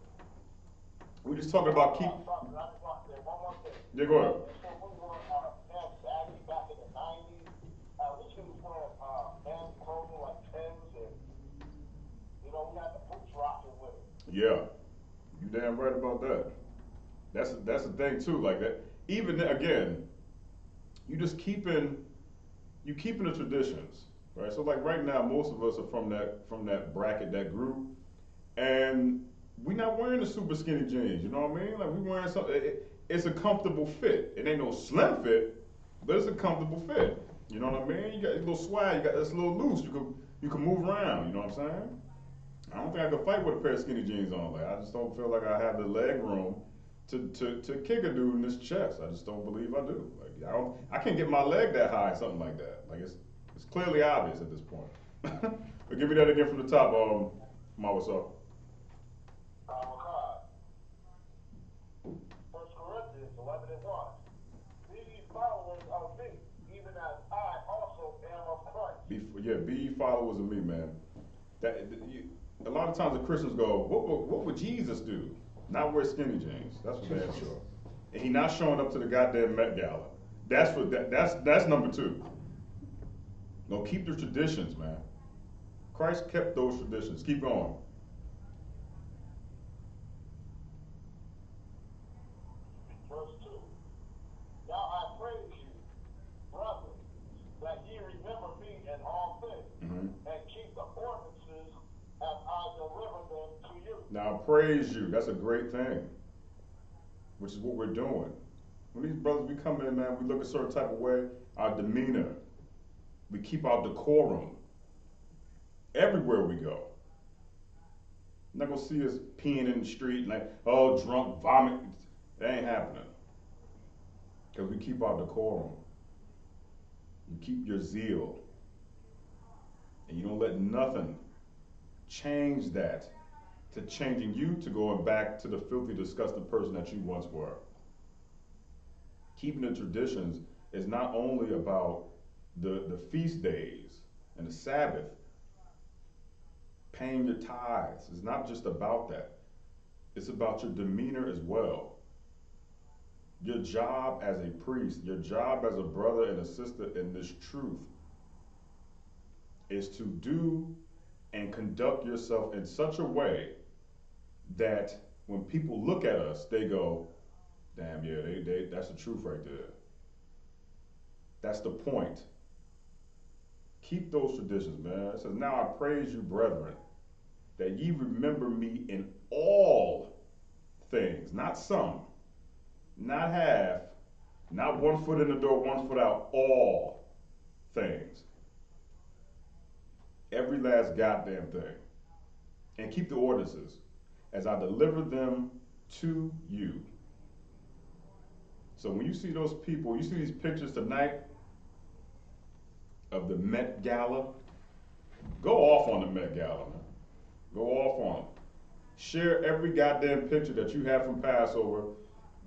we're just talking about keep. One more thing. Yeah, go ahead. So we were pants baggy back in the 90s. We should have wearing men's clothing like Timbs, and we had the boots rocking with it. Yeah, you damn right about that. That's the thing too. Like that. Even again, you keeping the traditions, right? So like right now, most of us are from that bracket, that group, and we not wearing the super skinny jeans. You know what I mean? Like we wearing something. It's a comfortable fit. It ain't no slim fit, but it's a comfortable fit. You know what I mean? You got a little swag. You got this little loose. You can move around. You know what I'm saying? I don't think I could fight with a pair of skinny jeans on. Like I just don't feel like I have the leg room to kick a dude in his chest. I just don't believe I do. Like I can't get my leg that high in something like that. Like it's clearly obvious at this point. But give me that again from the top, Ma, what's up? First Corinthians 11:1. Be ye followers of me, even as I also am of Christ. Be ye followers of me, man. A lot of times the Christians go, what would Jesus do? Not wear skinny jeans. That's for damn sure. And he not showing up to the goddamn Met Gala. That's number 2. No, keep the traditions, man. Christ kept those traditions. Keep going. Verse 2. Now I praise you, brethren, that ye remember me in all things, and keep the ordinances as I deliver them to you. Now I praise you. That's a great thing. Which is what we're doing. When these brothers, we come in, man, we look a certain type of way, our demeanor, we keep our decorum everywhere we go. You're not gonna see us peeing in the street like, oh, drunk, vomit. That ain't happening. Because we keep our decorum. You keep your zeal. And you don't let nothing change that to changing you to going back to the filthy, disgusting person that you once were. Keeping the traditions is not only about the feast days and the Sabbath, paying your tithes. It's not just about that. It's about your demeanor as well. Your job as a priest, your job as a brother and a sister in this truth is to do and conduct yourself in such a way that when people look at us, they go, damn, yeah, that's the truth right there. That's the point. Keep those traditions, man. It says, now I praise you, brethren, that ye remember me in all things, not some, not half, not 1 foot in the door, 1 foot out, all things. Every last goddamn thing. And keep the ordinances as I deliver them to you. So when you see those people, you see these pictures tonight of the Met Gala, go off on the Met Gala, man. Go off on them. Share every goddamn picture that you have from Passover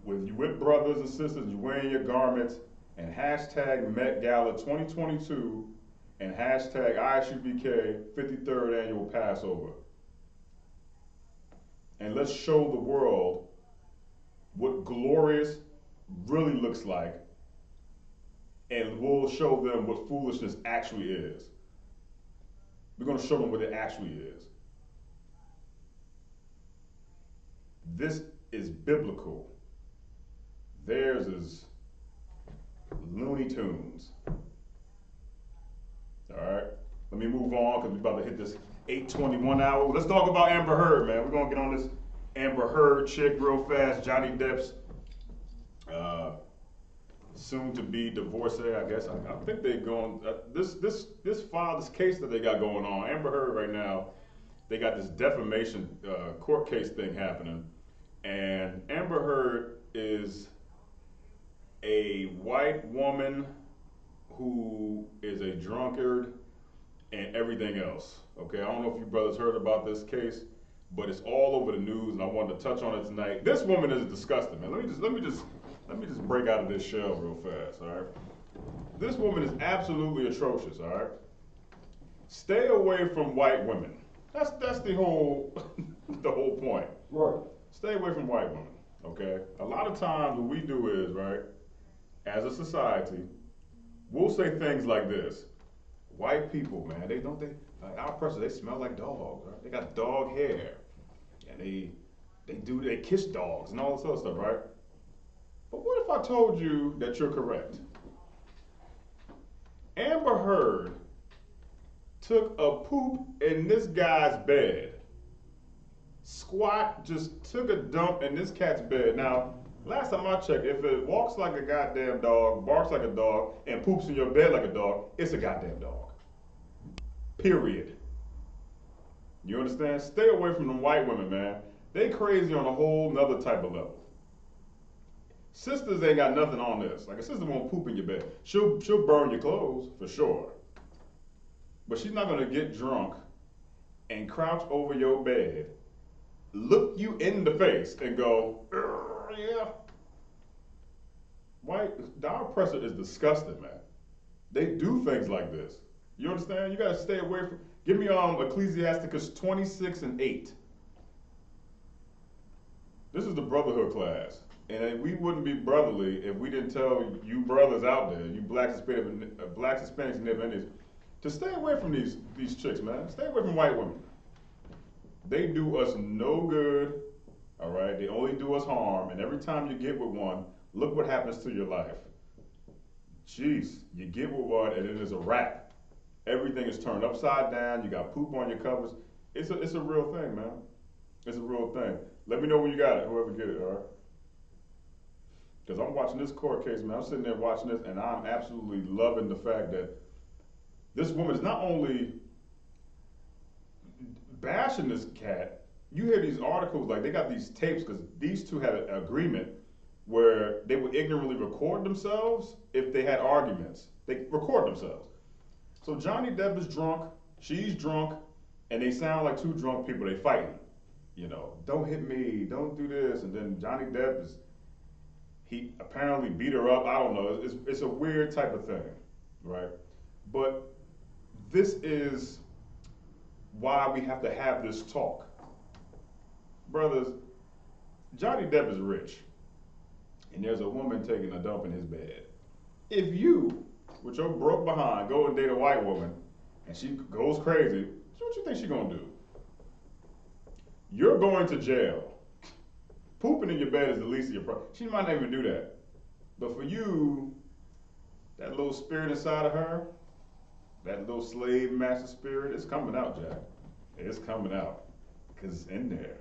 with brothers and sisters, you wearing your garments, and hashtag Met Gala 2022 and hashtag I.S.U.P.K 53rd Annual Passover. And let's show the world what glorious really looks like, and we'll show them what foolishness actually is. We're going to show them what it actually is. This is biblical. Theirs is Looney Tunes. All right, let me move on because we're about to hit this 8:21 hour. Let's talk about Amber Heard, man. We're going to get on this Amber Heard chick real fast. Johnny Depp's soon to be divorcee, I guess. I think they're going, this case that they got going on, Amber Heard right now, they got this defamation court case thing happening. And Amber Heard is a white woman who is a drunkard and everything else. Okay, I don't know if you brothers heard about this case, but it's all over the news, and I wanted to touch on it tonight. This woman is disgusting, man. Let me just break out of this shell real fast, all right? This woman is absolutely atrocious, all right? Stay away from white women. That's the whole the whole point. Right. Stay away from white women, okay? A lot of times what we do is, right, as a society, we'll say things like this. White people, man, like our person, they smell like dogs, right? They got dog hair. And they kiss dogs and all this other stuff, right? But what if I told you that you're correct? Amber Heard took a poop in this guy's bed. Squat, just took a dump in this cat's bed. Now, last time I checked, if it walks like a goddamn dog, barks like a dog, and poops in your bed like a dog, it's a goddamn dog. Period. You understand? Stay away from them white women, man. They crazy on a whole nother type of level. Sisters ain't got nothing on this. Like a sister won't poop in your bed. She'll burn your clothes, for sure. But she's not gonna get drunk and crouch over your bed, look you in the face and go, yeah. Our oppressor is disgusting, man. They do things like this. You understand? You gotta stay away from, give me Ecclesiasticus 26:8. This is the Brotherhood class. And we wouldn't be brotherly if we didn't tell you brothers out there, you blacks, Hispanics, and Native Indians, to stay away from these chicks, man. Stay away from white women. They do us no good, all right? They only do us harm, and every time you get with one, look what happens to your life. Jeez, you get with one, and it is a wrap. Everything is turned upside down. You got poop on your covers. It's a real thing, man. It's a real thing. Let me know when you got it, whoever get it, all right? Because I'm watching this court case, man. I'm sitting there watching this, and I'm absolutely loving the fact that this woman is not only bashing this cat. You hear these articles, like they got these tapes, because these two had an agreement where they would ignorantly record themselves if they had arguments. They record themselves. So Johnny Depp is drunk, she's drunk, and they sound like two drunk people. They fighting. You know, don't hit me, don't do this. And then Johnny Depp he apparently beat her up. I don't know. It's a weird type of thing, right? But this is why we have to have this talk. Brothers, Johnny Depp is rich, and there's a woman taking a dump in his bed. If you, with your broke behind, go and date a white woman, and she goes crazy, what you think she's gonna do? You're going to jail. Pooping in your bed is the least of your problem. She might not even do that. But for you, that little spirit inside of her, that little slave master spirit, it's coming out, Jack. It's coming out. Because it's in there.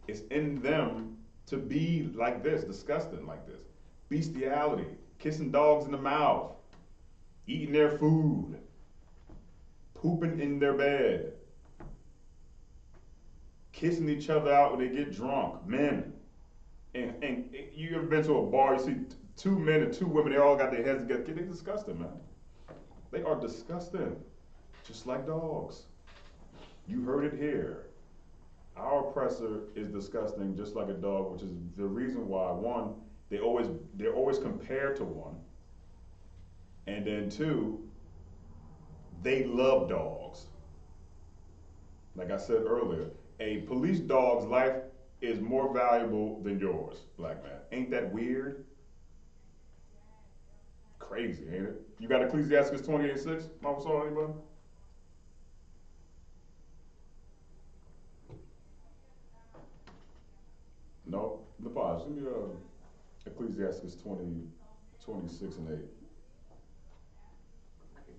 It's in them to be like this, disgusting like this. Bestiality, kissing dogs in the mouth, eating their food, pooping in their bed, kissing each other out when they get drunk, men. And you ever been to a bar, you see two men and two women, they all got their heads together. They're disgusting, man. They are disgusting, just like dogs. You heard it here. Our oppressor is disgusting, just like a dog, which is the reason why, one, they're always compared to one, and then two, they love dogs. Like I said earlier, a police dog's life is more valuable than yours, black man. Ain't that weird? Crazy, ain't it? You got Ecclesiastes 28:6? Mama saw anybody? No? The pause. Give me Ecclesiastes 26:8.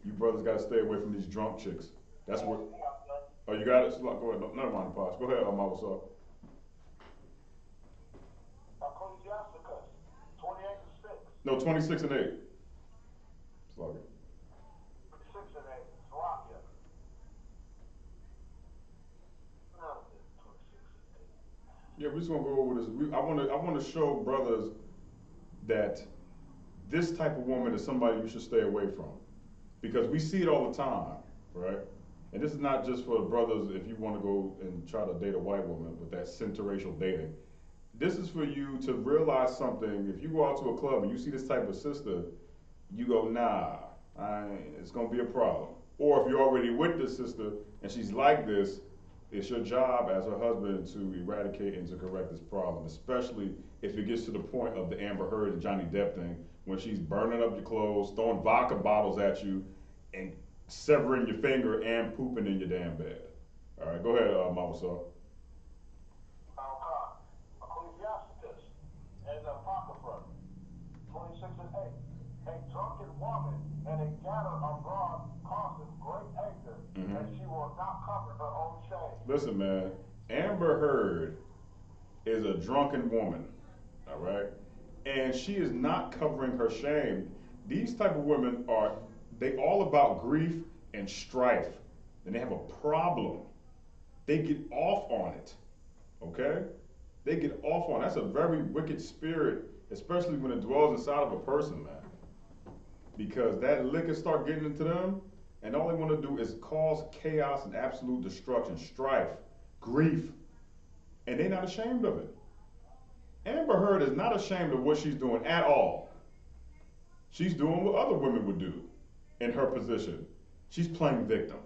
You brothers got to stay away from these drunk chicks. That's what. Oh, you got it? Go ahead. No, never mind, Posh. Go ahead, Mama saw. Ecclesiasticus 28:6. No, 26 and 8. Slug it. 6 and 8. Slovakia. No, 26 and 8. Yeah, we're just gonna go over this. I wanna show brothers that this type of woman is somebody you should stay away from. Because we see it all the time, right? And this is not just for the brothers if you want to go and try to date a white woman with that interracial dating. This is for you to realize something. If you go out to a club and you see this type of sister, you go, nah, it's gonna be a problem. Or if you're already with this sister and she's like this, it's your job as her husband to eradicate and to correct this problem, especially if it gets to the point of the Amber Heard and Johnny Depp thing, when she's burning up your clothes, throwing vodka bottles at you, and severing your finger and pooping in your damn bed. All right, go ahead, Mama Saw. Ecclesiasticus and the Apocrypha, 26 and 8. A drunken woman and a gatherer abroad causes great anger, and she will not cover her own shame. Listen, man, Amber Heard is a drunken woman, all right? And she is not covering her shame. These type of women they all about grief and strife. And they have a problem. They get off on it, okay? They get off on it. That's a very wicked spirit, especially when it dwells inside of a person, man. Because that liquor start getting into them, and all they want to do is cause chaos and absolute destruction, strife, grief, and they're not ashamed of it. Amber Heard is not ashamed of what she's doing at all. She's doing what other women would do in her position. She's playing victim.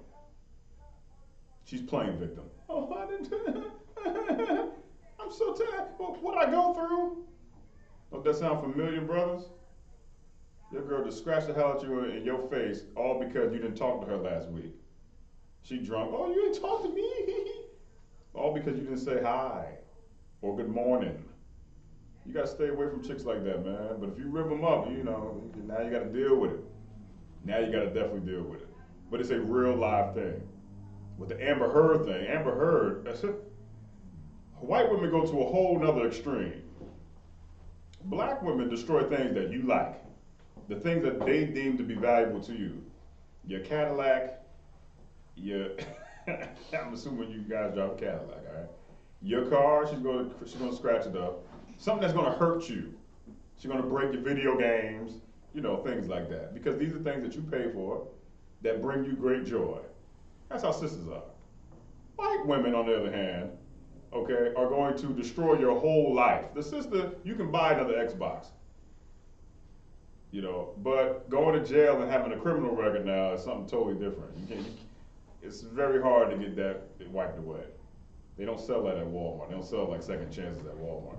She's playing victim. Oh, I didn't. I'm so tired. What I go through? Don't that sound familiar, brothers? Your girl just scratched the hell out you in your face, all because you didn't talk to her last week. She drunk. Oh, you didn't talk to me. All because you didn't say hi or good morning. You gotta stay away from chicks like that, man. But if you rip them up, you know, now you gotta deal with it. Now you gotta definitely deal with it. But it's a real live thing. With the Amber Heard thing, Amber Heard, white women go to a whole nother extreme. Black women destroy things that you like. The things that they deem to be valuable to you. Your Cadillac, I'm assuming you guys drive a Cadillac, all right? Your car, she's gonna scratch it up. Something that's gonna hurt you. She's gonna break your video games, you know, things like that. Because these are things that you pay for that bring you great joy. That's how sisters are. White women, on the other hand, okay, are going to destroy your whole life. The sister, you can buy another Xbox. You know, but going to jail and having a criminal record now is something totally different. It's very hard to get that wiped away. They don't sell that at Walmart. They don't sell like second chances at Walmart.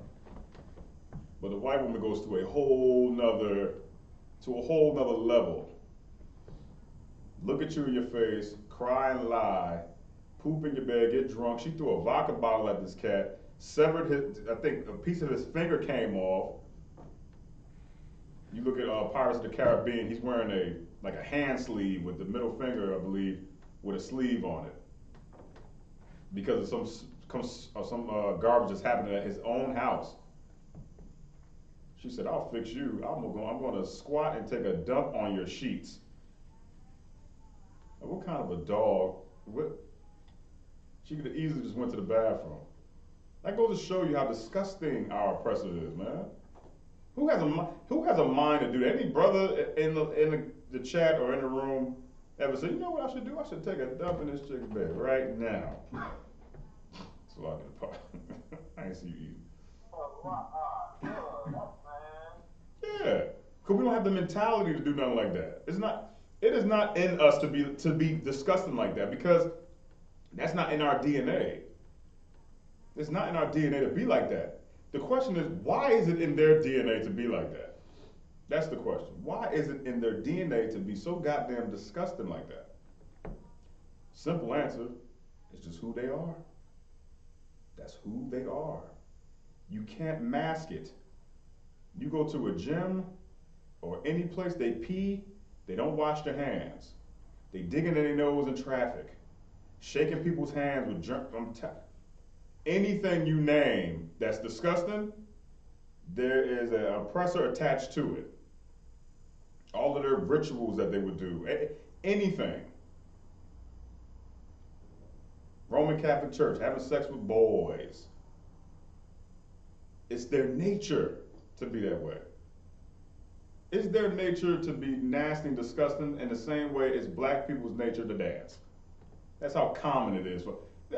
But the white woman goes to a whole nother level. Look at you in your face, cry and lie, poop in your bed, get drunk. She threw a vodka bottle at this cat, severed I think a piece of his finger came off. You look at Pirates of the Caribbean, he's wearing a hand sleeve with the middle finger, I believe, with a sleeve on it. Because of some garbage that's happening at his own house. She said, I'll fix you. I'm gonna squat and take a dump on your sheets. Now, what kind of a dog, she could have easily just went to the bathroom. That goes to show you how disgusting our oppressor is, man. Who has a mind to do that? Any brother in the chat or in the room ever say, you know what I should do? I should take a dump in this chick's bed right now. So I can part. I ain't see you eating. Yeah, because we don't have the mentality to do nothing like that. It is not in us to be disgusting like that, because that's not in our DNA. It's not in our DNA to be like that. The question is, why is it in their DNA to be like that? That's the question. Why is it in their DNA to be so goddamn disgusting like that? Simple answer, it's just who they are. That's who they are. You can't mask it. You go to a gym or any place they pee, they don't wash their hands. They digging in their nose in traffic, shaking people's hands with anything you name that's disgusting, there is an oppressor attached to it. all of their rituals that they would do, anything. Roman Catholic Church, having sex with boys. It's their nature to be that way. It's their nature to be nasty and disgusting in the same way it's black people's nature to dance. That's how common it is.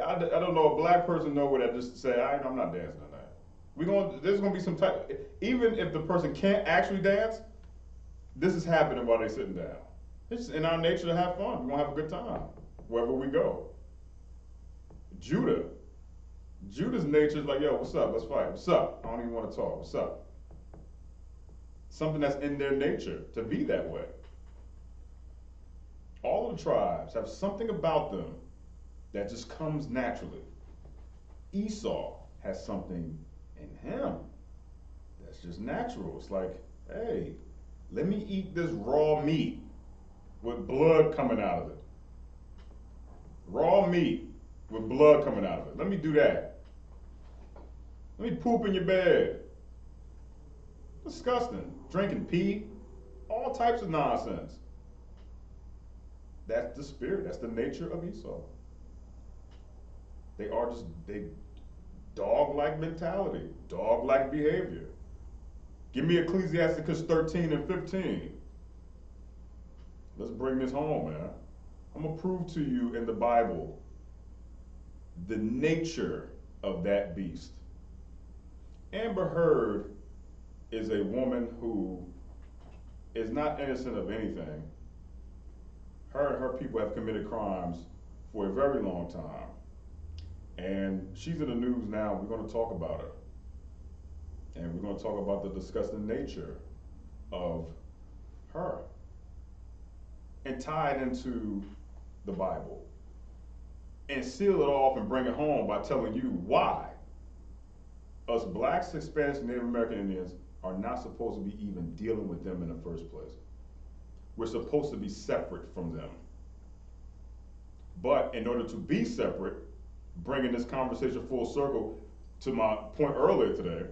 I don't know a black person know what that just say, I'm not dancing tonight. There's gonna be some type, even if the person can't actually dance, this is happening while they're sitting down. It's in our nature to have fun. We're gonna have a good time wherever we go. Judah's nature is like, yo, what's up? Let's fight. What's up? I don't even want to talk. What's up? Something that's in their nature to be that way. All of the tribes have something about them that just comes naturally. Esau has something in him that's just natural. It's like, hey, let me eat this raw meat with blood coming out of it. Raw meat with blood coming out of it. Let me do that. Let me poop in your bed. Disgusting. Drinking pee. All types of nonsense. That's the spirit. That's the nature of Esau. They dog-like mentality, dog-like behavior. Give me Ecclesiasticus 13 and 15. Let's bring this home, man. I'm gonna prove to you in the Bible the nature of that beast. Amber Heard is a woman who is not innocent of anything. Her and her people have committed crimes for a very long time. And she's in the news now. We're going to talk about her. And we're going to talk about the disgusting nature of her. And tie it into the Bible. And seal it off and bring it home by telling you why us blacks, Hispanics, and Native American Indians are not supposed to be even dealing with them in the first place. We're supposed to be separate from them. But in order to be separate, bringing this conversation full circle to my point earlier today,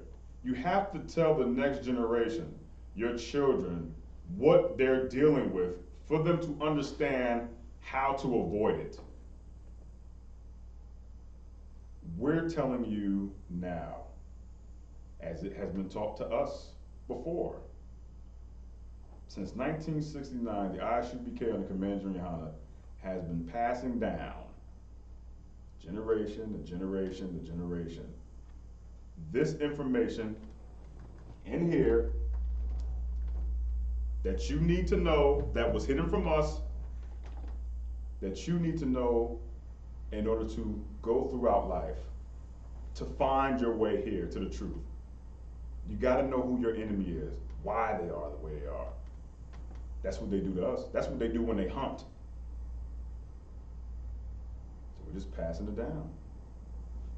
you have to tell the next generation, your children, what they're dealing with for them to understand how to avoid it. We're telling you now, as it has been taught to us before. Since 1969, the I.S.U.P.K under Command General Yahanna has been passing down generation to generation to generation this information in here that you need to know, that was hidden from us, that you need to know in order to go throughout life, to find your way here to the truth. You got to know who your enemy is, why they are the way they are. That's what they do to us. That's what they do when they hunt. So we're just passing it down.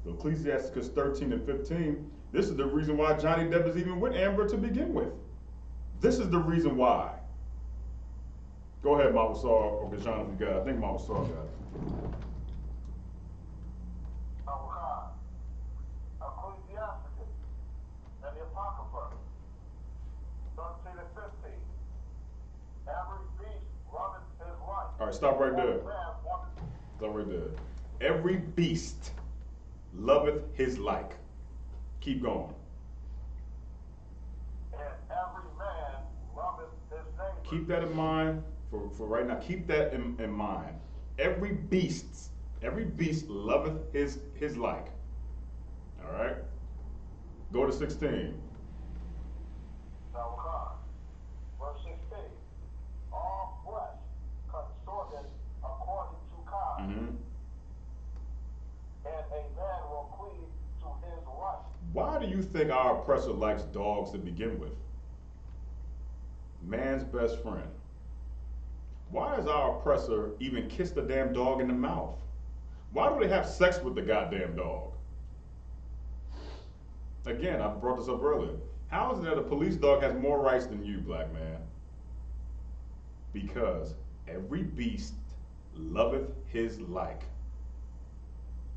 So Ecclesiasticus 13 and 15, this is the reason why Johnny Depp is even with Amber to begin with. This is the reason why. Go ahead, Mama Saw, or Gajana, if you got it. I think Mama Saw got it. Ecclesiasticus and the Apocrypha, 13 and 15. Every beast loveth his life. All right, stop right there. Stop right there. Every beast loveth his like. Keep going. And every man loveth his neighbor. Keep that in mind for right now. Keep that in mind. Every beast loveth his like. All right? Go to 16. Verse 16. All flesh consorteth according to kind. Mm-hmm. And a man will cleave to his lust. Why do you think our oppressor likes dogs to begin with? Man's best friend. Why does our oppressor even kiss the damn dog in the mouth? Why do they have sex with the goddamn dog? Again, I brought this up earlier. How is it that a police dog has more rights than you, black man? Because every beast loveth his like.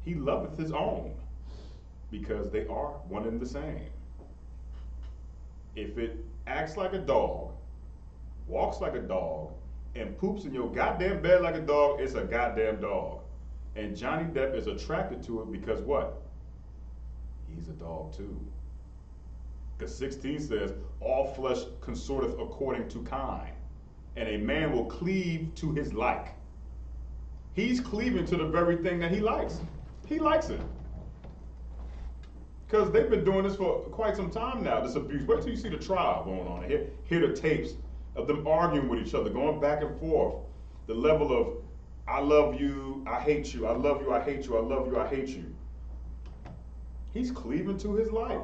He loveth his own, because they are one and the same. If it acts like a dog, walks like a dog, and poops in your goddamn bed like a dog, it's a goddamn dog. And Johnny Depp is attracted to it because what? He's a dog too. Because 16 says, all flesh consorteth according to kind, and a man will cleave to his like. He's cleaving to the very thing that he likes. He likes it. Because they've been doing this for quite some time now, this abuse. Wait till you see the trial going on. Hear the tapes of them arguing with each other, going back and forth. The level of, I love you, I hate you, I love you, I hate you, I love you, I hate you. He's cleaving to his like.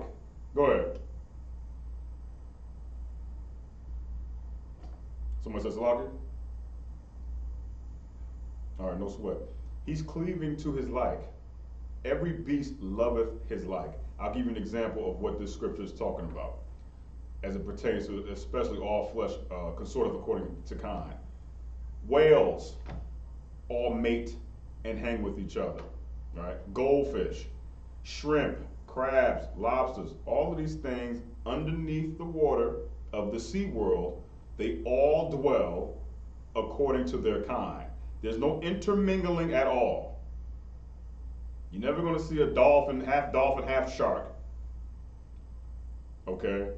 Go ahead. Someone says Locker? All right, no sweat. He's cleaving to his like. Every beast loveth his like. I'll give you an example of what this scripture is talking about as it pertains to especially all flesh consorteth according to kind. Whales all mate and hang with each other, right? Goldfish, shrimp, crabs, lobsters, all of these things underneath the water of the sea world, they all dwell according to their kind. There's no intermingling at all. You're never going to see a dolphin, half shark. Okay?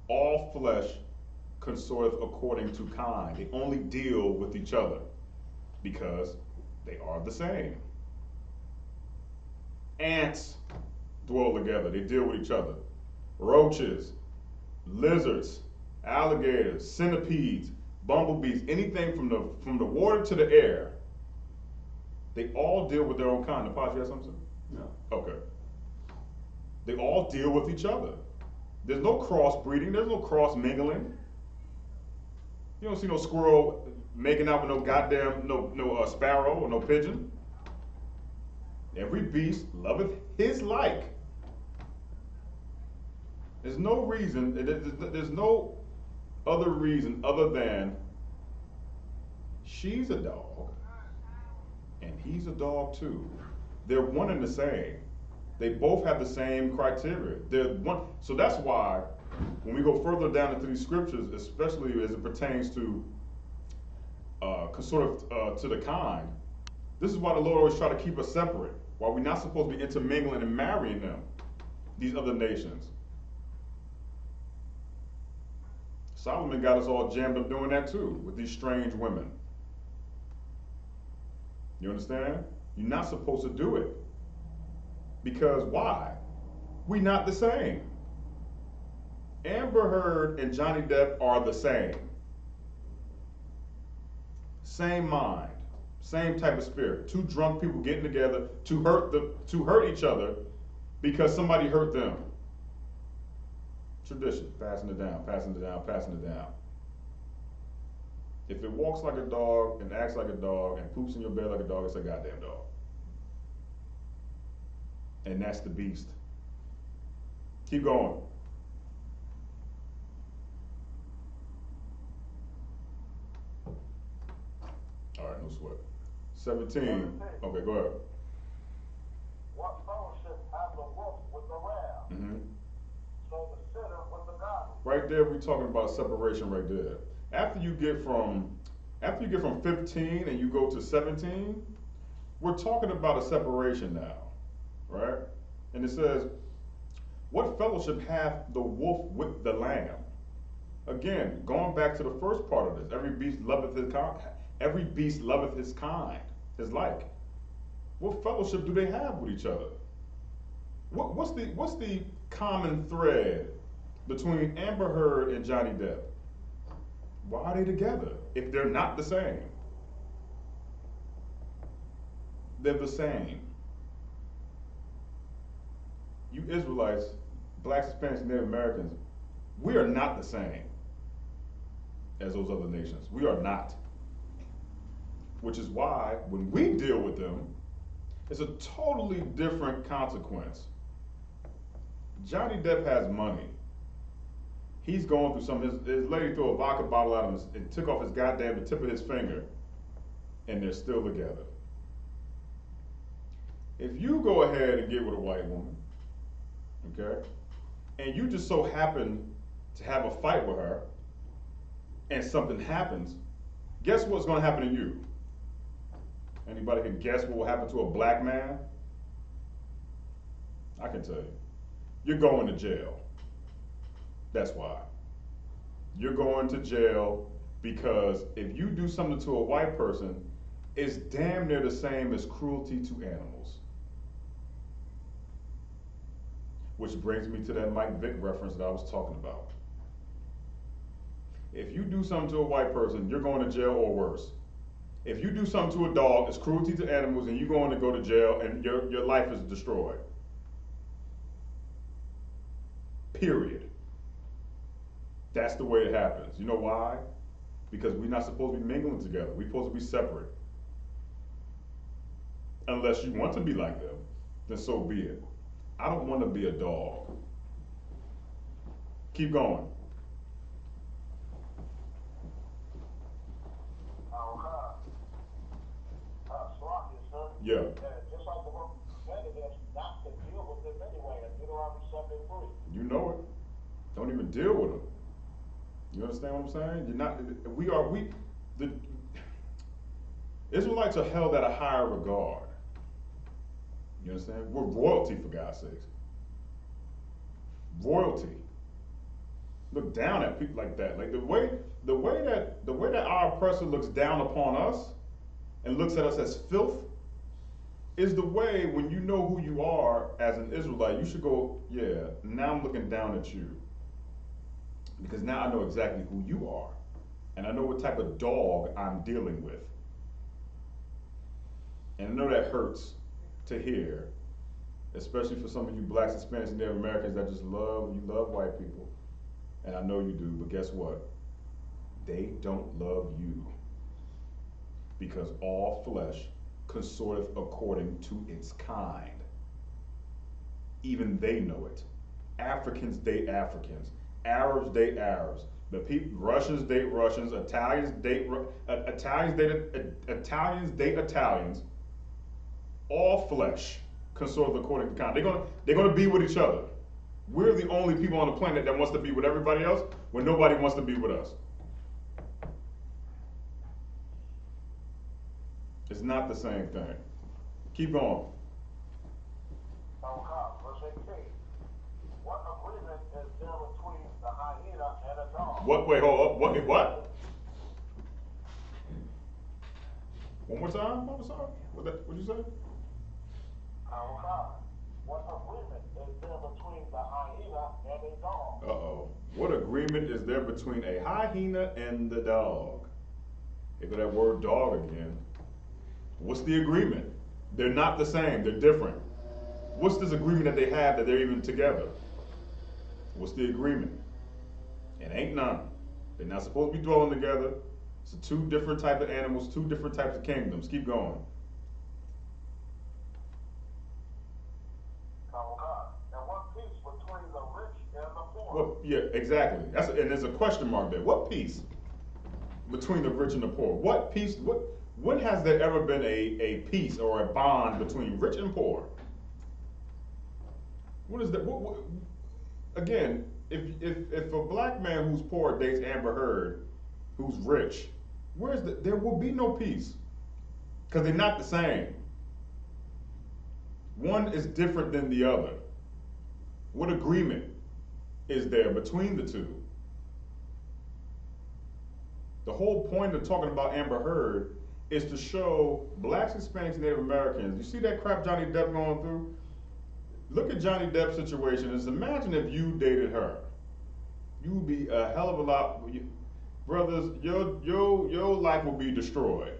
All flesh consorteth according to kind. They only deal with each other because they are the same. Ants dwell together. They deal with each other. Roaches, lizards, alligators, centipedes, bumblebees, anything from the water to the air, they all deal with their own kind. Napash, you have something? No. Okay. They all deal with each other. There's no crossbreeding. There's no cross mingling. You don't see no squirrel making out with no goddamn no sparrow or no pigeon. Every beast loveth his like. There's no reason. There's no other reason other than she's a dog and he's a dog too. They're one and the same. They both have the same criteria. They're one. So that's why when we go further down into these scriptures, especially as it pertains to to the kind, this is why the Lord always try to keep us separate. Why we're not supposed to be intermingling and marrying them, these other nations. Solomon got us all jammed up doing that too, with these strange women. You understand? You're not supposed to do it. Because why? We're not the same. Amber Heard and Johnny Depp are the same. Same mind, same type of spirit. Two drunk people getting together to hurt each other because somebody hurt them. Tradition, passing it down, passing it down, passing it down. If it walks like a dog and acts like a dog and poops in your bed like a dog, it's a goddamn dog. And that's the beast. Keep going. All right, no sweat. 17. Okay, go ahead. What fellowship hath the wolf with the lamb? Mm-hmm. So the sinner with the godly. Right there, we're talking about separation right there. After you get from 15 and you go to 17, we're talking about a separation now, right? And it says, what fellowship hath the wolf with the lamb? Again, going back to the first part of this, every beast loveth his kind. Every beast loveth his kind, his like. What fellowship do they have with each other? What's the common thread between Amber Heard and Johnny Depp? Why are they together if they're not the same? They're the same. You Israelites, blacks, Hispanics, and Native Americans, we are not the same as those other nations. We are not. Which is why when we deal with them, it's a totally different consequence. Johnny Depp has money. He's going through something. His lady threw a vodka bottle at him and took off his goddamn the tip of his finger, and they're still together. If you go ahead and get with a white woman, okay, and you just so happen to have a fight with her, and something happens, guess what's going to happen to you? Anybody can guess what will happen to a black man? I can tell you. You're going to jail. That's why. You're going to jail because if you do something to a white person, it's damn near the same as cruelty to animals. Which brings me to that Mike Vick reference that I was talking about. If you do something to a white person, you're going to jail or worse. If you do something to a dog, it's cruelty to animals, and you're going to go to jail and your life is destroyed. Period. That's the way it happens. You know why? Because we're not supposed to be mingling together. We're supposed to be separate. Unless you want to be like them, then so be it. I don't want to be a dog. Keep going. Yeah. Just like the book presented us not to deal with them anyway in Deuteronomy 7:3. You know it. Don't even deal with them. You understand what I'm saying? You're not. The Israelites are held at a higher regard. You understand? We're royalty, for God's sakes. Royalty. Look down at people like that. Like the way that our oppressor looks down upon us and looks at us as filth is the way when you know who you are as an Israelite, you should go, yeah, now I'm looking down at you. Because now I know exactly who you are. And I know what type of dog I'm dealing with. And I know that hurts to hear, especially for some of you blacks, Hispanics, and Native Americans that just love white people. And I know you do, but guess what? They don't love you. Because all flesh consorteth according to its kind. Even they know it. Africans date Africans. Arabs date Arabs. The people, Russians date Russians. Italians date Italians. All flesh consorteth according to kind. They're gonna be with each other. We're the only people on the planet that wants to be with everybody else when nobody wants to be with us. It's not the same thing. Keep going. Verse 18. What agreement is there between the hyena and a dog? Wait, hold up. What? One more time? What'd you say? What agreement is there between the hyena and a dog? Uh-oh. What agreement is there between a hyena and the dog? Here go that word dog again. What's the agreement? They're not the same, they're different. What's this agreement that they have that they're even together? What's the agreement? It ain't none. They're not supposed to be dwelling together. It's two different types of animals, two different types of kingdoms. Keep going. And what peace between the rich and the poor? Well, yeah, exactly. And there's a question mark there. What peace between the rich and the poor? What peace? When has there ever been a peace or a bond between rich and poor? What is that? Again, if a black man who's poor dates Amber Heard, who's rich, there will be no peace, because they're not the same. One is different than the other. What agreement is there between the two? The whole point of talking about Amber Heard is to show blacks, Hispanics, and Native Americans. You see that crap Johnny Depp going through? Look at Johnny Depp's situation. Just imagine if you dated her. You would be a hell of a lot, brothers. Your life will be destroyed.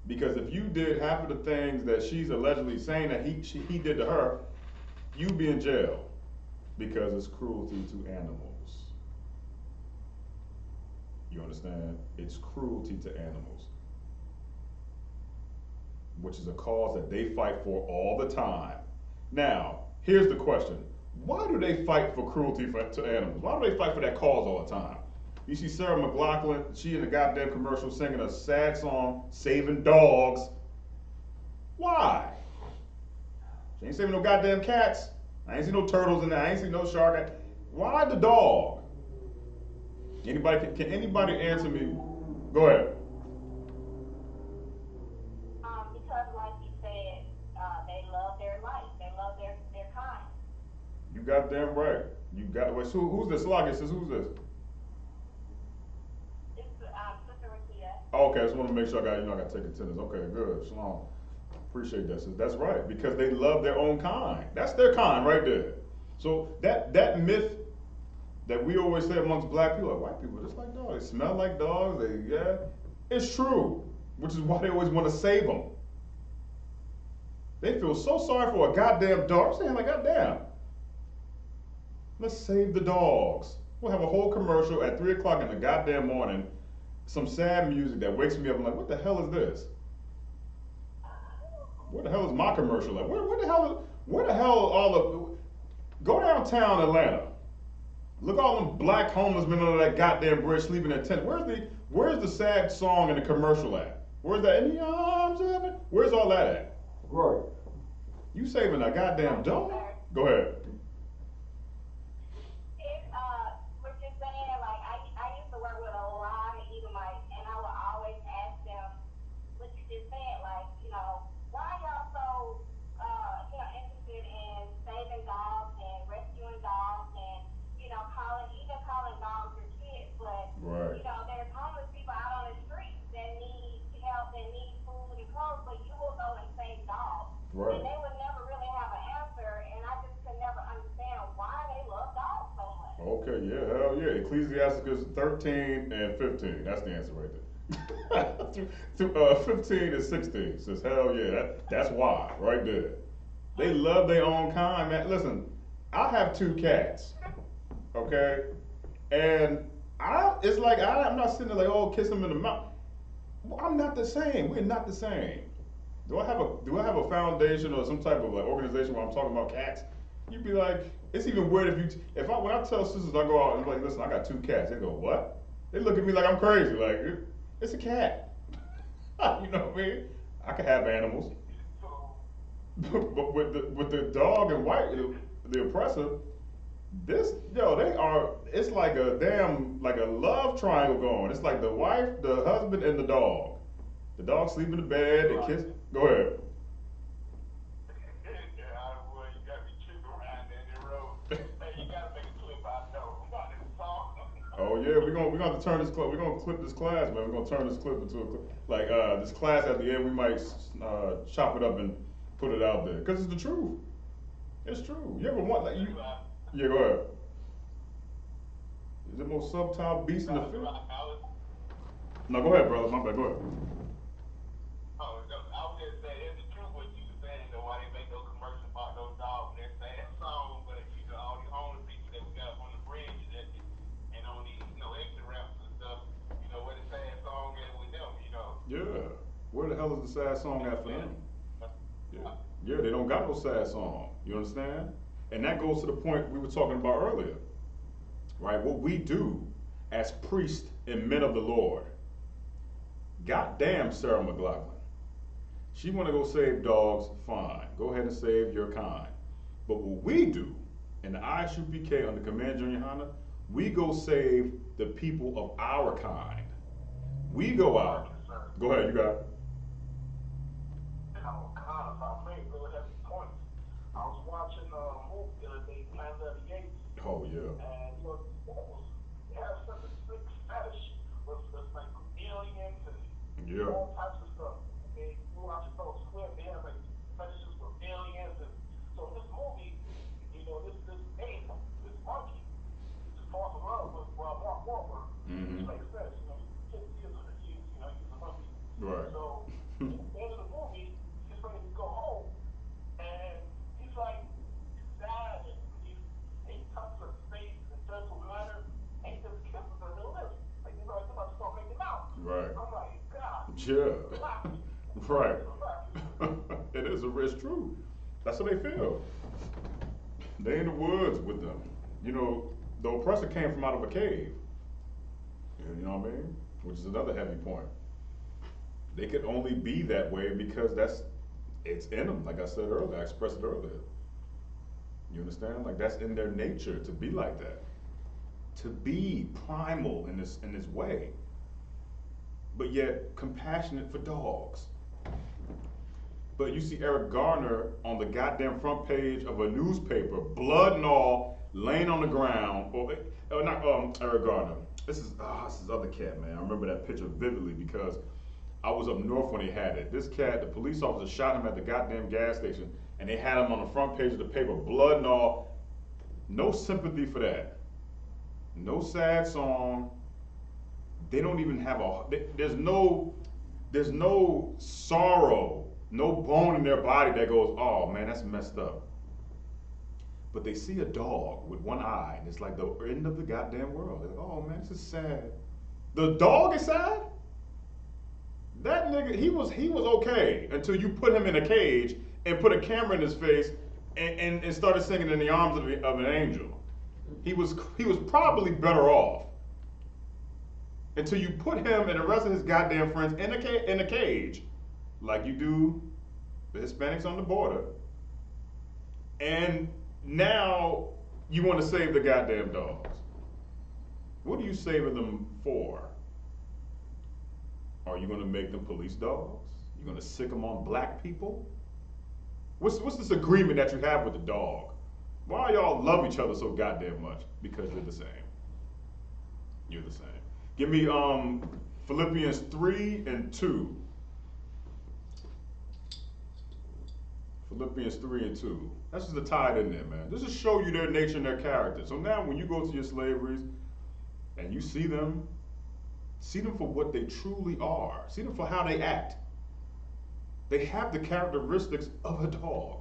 Because if you did half of the things that she's allegedly saying that he did to her, you'd be in jail because it's cruelty to animals. You understand? It's cruelty to animals, which is a cause that they fight for all the time. Now, here's the question. Why do they fight for cruelty to animals? Why do they fight for that cause all the time? You see Sarah McLachlan, she in a goddamn commercial singing a sad song, saving dogs. Why? She ain't saving no goddamn cats. I ain't seen no turtles in there. I ain't seen no shark. Why the dog? Anybody can anybody answer me? Go ahead. Because like you said, they love their life. They love their kind. You got damn right. You got wait. So who's this? Slogan says who's this? It's Sister Rakia. Okay, I just want to make sure I got to take attendance. Okay, good. Shalom. Appreciate that, sis. That's right, because they love their own kind. That's their kind right there. So that myth that we always say amongst black people, like white people, just like dogs. They smell like dogs. It's true, which is why they always want to save them. They feel so sorry for a goddamn dog. I'm saying like, goddamn, let's save the dogs. We'll have a whole commercial at 3 o'clock in the goddamn morning, some sad music that wakes me up. I'm like, what the hell is this? Where the hell is my commercial? Like, where the hell all of, go downtown Atlanta. Look all them black homeless men under that goddamn bridge sleeping in tents. Where's the sad song in the commercial at? Where's that? In the arms of it? Where's all that at? Right. You saving a goddamn dog? Go ahead. It's what you're saying. Like I used to work with a lot of Edomites, and I would always ask them what you just said. Like, why y'all so interested in saving dogs and rescuing dogs and calling dogs your kids, but Right. there's homeless people out on the streets that need help, that need food and clothes, but you will go and save dogs. Right. And they would never really have an answer, and I just could never understand why they love dogs so much. Okay, yeah, hell yeah. Ecclesiasticus 13 and 15. That's the answer right there. 15 and 16 says, hell yeah, that's why, right there. They love their own kind, man. Listen, I have 2 cats, okay? And it's like, I'm not sitting there like, oh, kiss them in the mouth. Well, I'm not the same. We're not the same. Do I have a foundation or some type of like organization where I'm talking about cats? You'd be like, it's even weird when I tell sisters I go out and like, listen, I got 2 cats. They go, what? They look at me like I'm crazy. Like, it's a cat. You know what I mean? I can have animals. But with the dog and white, the oppressor, it's like a love triangle going. It's like the wife, the husband, and the dog. The dog sleep in the bed, they kiss. Go ahead. Well, you gotta be tripping around in the road. Hey, you gotta make a clip out though about this song. Oh yeah, we're gonna have to turn this clip. We're gonna clip this class, man. We're gonna turn this clip into a clip. Like this class at the end, we might chop it up and put it out there because it's the truth. It's true. You ever want like you? Yeah, go ahead. Is the most subtle beast in the field? No, go ahead, brother. My bad. Go ahead. Oh, I was just saying, it's the truth what you were saying, though, why they make those commercials about those dogs and that sad song, but all these homeless people that we got on the bridge and on these, exit ramps and stuff, where the sad song is with them, Yeah. Where the hell is the sad song at for them? Yeah, they don't got no sad song. You understand? And that goes to the point we were talking about earlier, right? What we do as priests and men of the Lord. Goddamn, Sarah McLaughlin. She want to go save dogs, fine. Go ahead and save your kind. But what we do in the I.S.U.P.K. under command of Yahanna, we go save the people of our kind. We go out. Go ahead, you got it. I was watching a movie the other day, Planet of the Apes. Oh yeah. And they have such a sick fetish with like aliens and all types of stuff. They watch it so square, they have like fetishes with aliens, and so in this movie, this ape, this monkey, falls in love with Mark Wahlberg. Mm-hmm. Which makes sense, he's a monkey. Right. So at the end of the movie, he's ready to go home, and he's like sad, and he touches her face in a gentle manner, and he just kisses her lips, like he's about to start making out. Right. I'm like, God. Yeah. Right. It is a rich truth. That's how they feel. They in the woods with them. The oppressor came from out of a cave. You know what I mean? Which is another heavy point. They could only be that way because it's in them. Like I said earlier, I expressed it earlier. You understand? Like that's in their nature to be like that. to be primal in this way, but yet compassionate for dogs. But you see Eric Garner on the goddamn front page of a newspaper, blood and all, laying on the ground. Or not Eric Garner. This is other cat, man. I remember that picture vividly because I was up north when he had it. This cat, the police officer shot him at the goddamn gas station, and they had him on the front page of the paper, blood and all. No sympathy for that. No sad song. They don't even have there's no sorrow, no bone in their body that goes, oh man, that's messed up. But they see a dog with one eye, and it's like the end of the goddamn world. They're like, oh man, this is sad. The dog is sad? That nigga, he was okay until you put him in a cage and put a camera in his face and started singing in the arms of an angel. He was probably better off until you put him and the rest of his goddamn friends in a cage, like you do the Hispanics on the border, and now you want to save the goddamn dogs. What are you saving them for? Are you going to make them police dogs? You're going to sick them on black people? What's this agreement that you have with the dog? Why y'all love each other so goddamn much? Because you're the same. You're the same. Give me Philippians 3 and 2. Philippians 3 and 2. That's just a tie in there, man. This is show you their nature and their character. So now when you go to your slaveries and you see them for what they truly are. See them for how they act. They have the characteristics of a dog.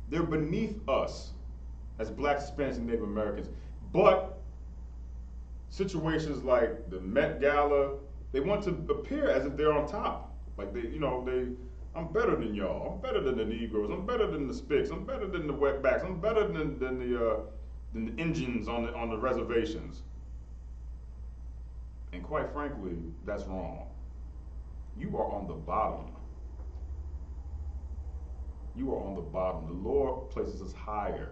They're beneath us as blacks, Hispanics, and Native Americans. But situations like the Met Gala, they want to appear as if they're on top. Like I'm better than y'all. I'm better than the Negroes. I'm better than the Spics. I'm better than the wetbacks. I'm better than the Indians on the reservations. And quite frankly, that's wrong. You are on the bottom. You are on the bottom. The Lord places us higher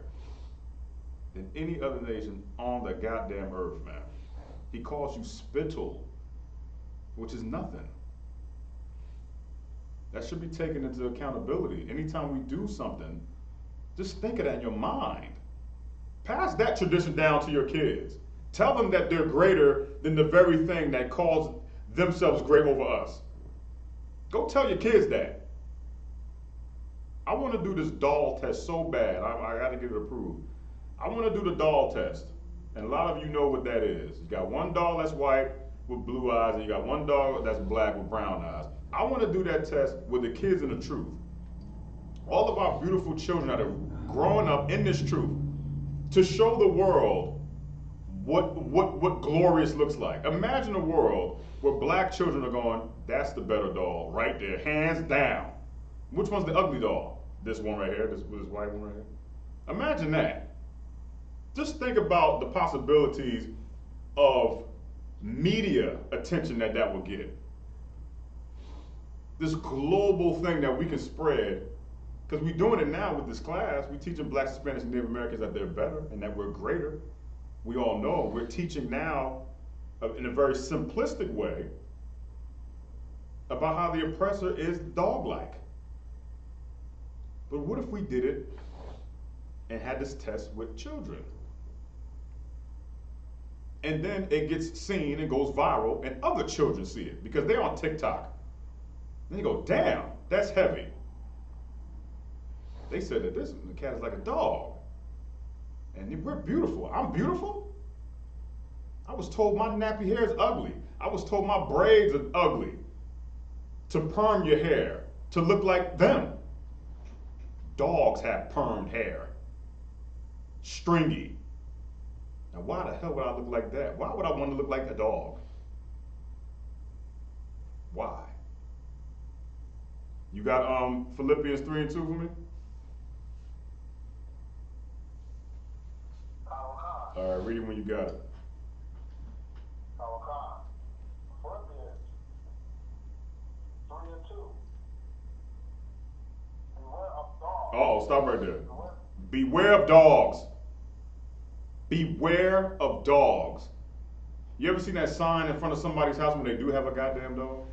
than any other nation on the goddamn earth, man. He calls you spittle, which is nothing. That should be taken into accountability. Anytime we do something, just think of that in your mind. Pass that tradition down to your kids. Tell them that they're greater than the very thing that calls themselves great over us. Go tell your kids that. I want to do this doll test so bad. I got to get it approved. I want to do the doll test. And a lot of you know what that is. You got one doll that's white with blue eyes, and you got one doll that's black with brown eyes. I want to do that test with the kids in the truth. All of our beautiful children that are growing up in this truth to show the world what glorious looks like. Imagine a world where black children are going, that's the better doll right there, hands down. Which one's the ugly doll? This one right here, this white one right here. Imagine that. Just think about the possibilities of media attention that would get. This global thing that we can spread, because we're doing it now with this class. We're teaching blacks, Hispanics, and Native Americans that they're better and that we're greater. We all know. We're teaching now in a very simplistic way about how the oppressor is dog-like. But what if we did it and had this test with children? And then it gets seen and goes viral and other children see it because they're on TikTok. And they go, damn, that's heavy. They said that the cat is like a dog. And we're beautiful. I'm beautiful? I was told my nappy hair is ugly. I was told my braids are ugly. To perm your hair, to look like them. Dogs have permed hair. Stringy. Now why the hell would I look like that? Why would I want to look like a dog? Why? You got Philippians 3 and 2 for me? All right, read it when you got it. Philippians 3 and 2. Beware of dogs. Uh-oh, stop right there. Beware of dogs. Beware of dogs. You ever seen that sign in front of somebody's house when they do have a goddamn dog?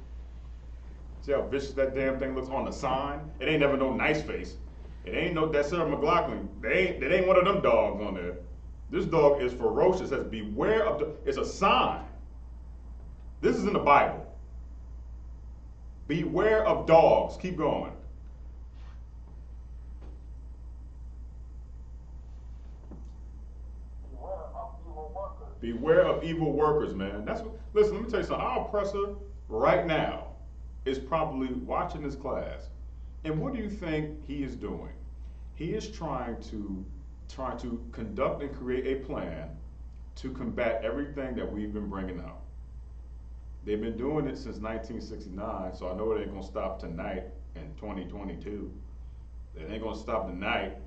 See how vicious that damn thing looks on the sign? It ain't never no nice face. It ain't no that Sarah McLachlan. That ain't one of them dogs on there. This dog is ferocious. It says beware of it's a sign. This is in the Bible. Beware of dogs. Keep going. Beware of evil workers, man. Listen, let me tell you something. Our oppressor right now is probably watching this class. And what do you think he is doing? He is trying to conduct and create a plan to combat everything that we've been bringing out. They've been doing it since 1969, so I know it ain't gonna stop tonight in 2022. It ain't gonna stop tonight.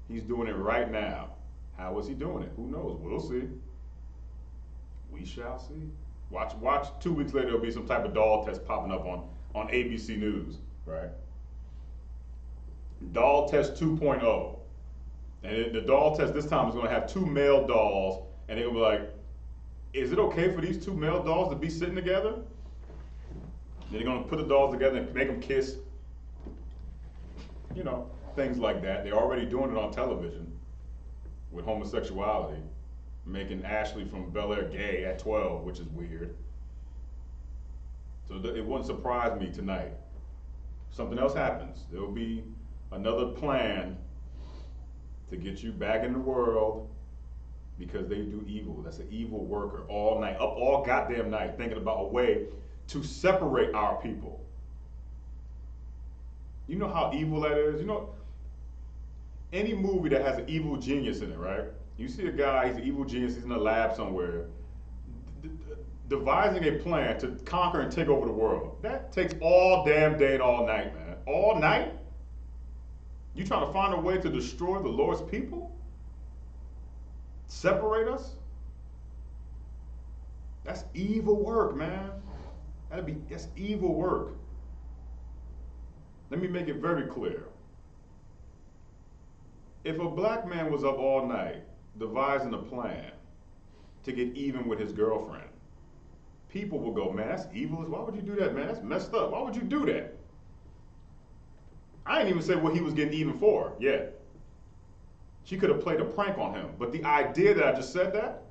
He's doing it right now. How is he doing it? Who knows? We'll see. We shall see. Watch. 2 weeks later, there'll be some type of doll test popping up on ABC News, right? Doll test 2.0. And the doll test this time is going to have 2 male dolls, and they're going to be like, is it okay for these 2 male dolls to be sitting together? Then they're going to put the dolls together and make them kiss. You know, things like that. They're already doing it on television with homosexuality, making Ashley from Bel Air gay at 12, which is weird. So it wouldn't surprise me tonight. Something else happens. There will be another plan to get you back in the world because they do evil. That's an evil worker all night, up all goddamn night, thinking about a way to separate our people. You know how evil that is? You know, any movie that has an evil genius in it, right? You see a guy, he's an evil genius, he's in a lab somewhere, devising a plan to conquer and take over the world. That takes all damn day and all night, man. All night? You trying to find a way to destroy the Lord's people? Separate us? That's evil work, man. That's evil work. Let me make it very clear. If a black man was up all night devising a plan to get even with his girlfriend, people will go, man, that's evil. Why would you do that, man? That's messed up. Why would you do that? I ain't even say what he was getting even for yet. She could have played a prank on him. But the idea that I just said that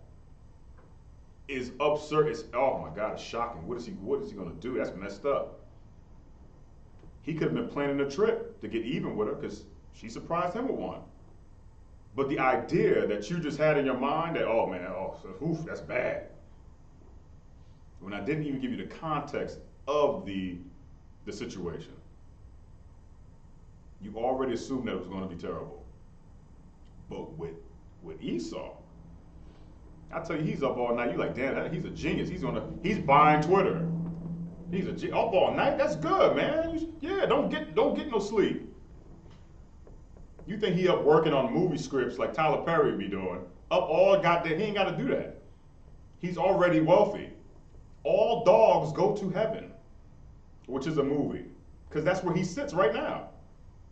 is absurd. Oh my God, it's shocking. What is he gonna do? That's messed up. He could have been planning a trip to get even with her because she surprised him with one. But the idea that you just had in your mind that, oh man, oof, that's bad. When I didn't even give you the context of the situation. You already assumed that it was going to be terrible. But with Esau, I tell you, he's up all night. You like, damn, he's a genius. He's buying Twitter. Up all night. That's good, man. Don't get no sleep. You think he up working on movie scripts like Tyler Perry be doing? Up all goddamn. He ain't got to do that. He's already wealthy. All dogs go to heaven, which is a movie, because that's where he sits right now.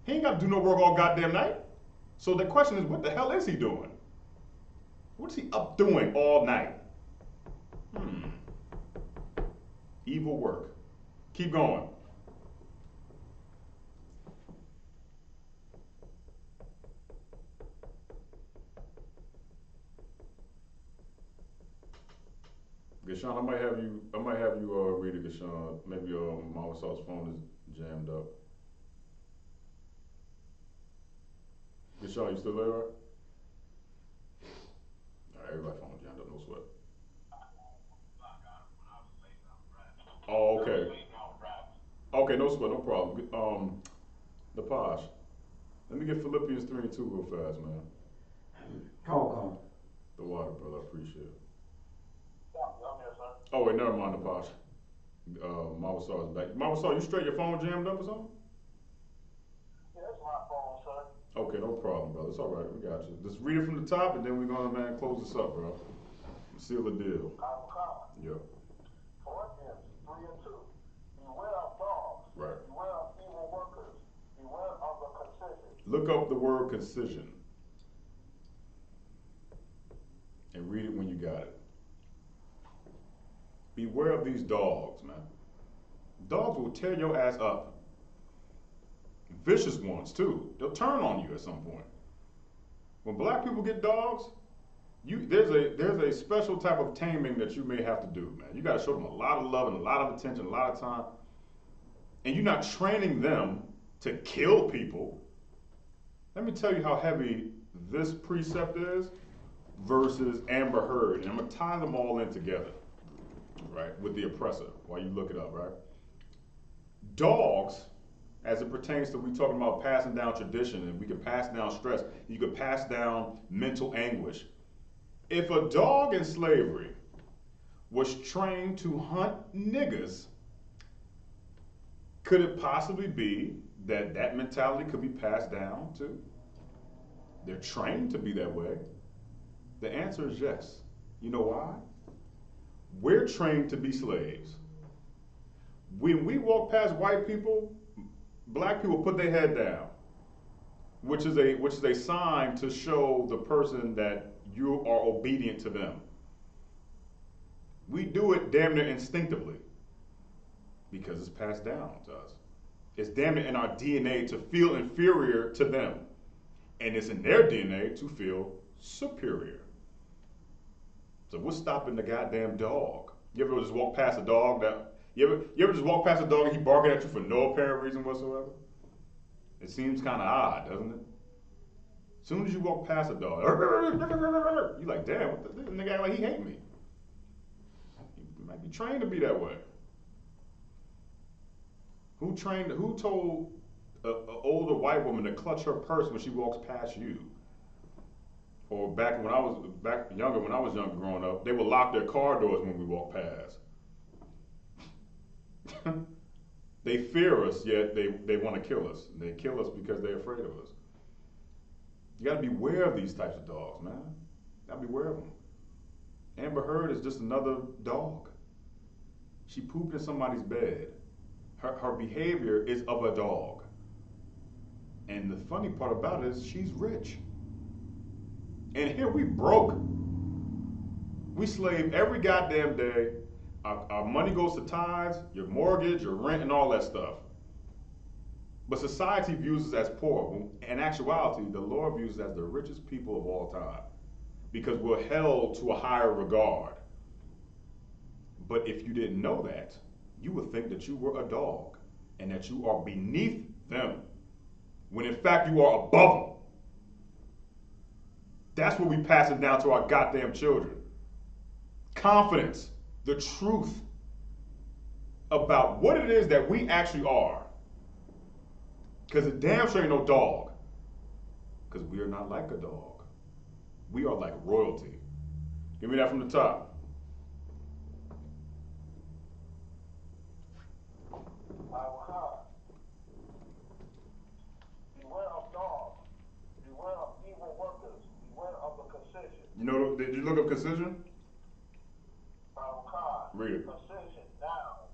He ain't got to do no work all goddamn night. So the question is, what the hell is he doing? What's he up doing all night? Evil work. Keep going. Gashawn, I might have you read it, Gashawn. Maybe Mama Saul's phone is jammed up. Gashawn, you still there, right? Alright, everybody's phone jammed up, no sweat. Oh, okay. Okay, no sweat, no problem. The Posh. Let me get Philippians 3 and 2 real fast, man. Call. The water, brother, I appreciate it. I'm here, sir. Oh, wait, never mind the Posh. Mama Saul is back. Mama Saul, you straight your phone jammed up or something? Yeah, it's my phone, sir. Okay, no problem, brother. It's all right. We got you. Just read it from the top, and then we're gonna, man, close this up, bro. Seal the deal. Yeah. Philippians 3 and 2. Beware of dogs. Right. Beware of evil workers. Beware of the concision. Look up the word concision. and read it when you got it. Beware of these dogs, man. Dogs will tear your ass up. Vicious ones, too. They'll turn on you at some point. When black people get dogs, there's a special type of taming that you may have to do, man. You got to show them a lot of love and a lot of attention, a lot of time. And you're not training them to kill people. Let me tell you how heavy this precept is versus Amber Heard. And I'm going to tie them all in together, right, with the oppressor while you look it up, right? Dogs, as it pertains to, we talking about passing down tradition, and we can pass down stress, you can pass down mental anguish. If a dog in slavery was trained to hunt niggas, could it possibly be that that mentality could be passed down too? They're trained to be that way. The answer is yes. You know why? We're trained to be slaves. When we walk past white people, black people put their head down, which is a sign to show the person that you are obedient to them. We do it damn near instinctively because it's passed down to us. It's damn near in our DNA to feel inferior to them, and it's in their DNA to feel superior. So what's stopping the goddamn dog? You ever just walk past a dog you ever just walk past a dog and he barking at you for no apparent reason whatsoever? It seems kind of odd, doesn't it? As soon as you walk past a dog, you're like, damn, what the nigga act like he hate me. He might be trained to be that way. Who told an older white woman to clutch her purse when she walks past you? Or back younger, when I was younger growing up, they would lock their car doors when we walked past. They fear us, yet they want to kill us. They kill us because they're afraid of us. You gotta beware of these types of dogs, man. You gotta beware of them. Amber Heard is just another dog. She pooped in somebody's bed. Her behavior is of a dog. And the funny part about it is she's rich. And here we broke. We slave every goddamn day. Our money goes to tithes, your mortgage, your rent, and all that stuff. But society views us as poor. In actuality, the Lord views us as the richest people of all time because we're held to a higher regard. But if you didn't know that, you would think that you were a dog and that you are beneath them, when in fact you are above them. That's what we pass it down to our goddamn children. Confidence, the truth about what it is that we actually are. Because it damn sure ain't no dog. Because we are not like a dog. We are like royalty. Give me that from the top. Beware of dogs. Beware of evil workers. Beware of the concision. You know, did you look up concision? Read it. Concision, noun.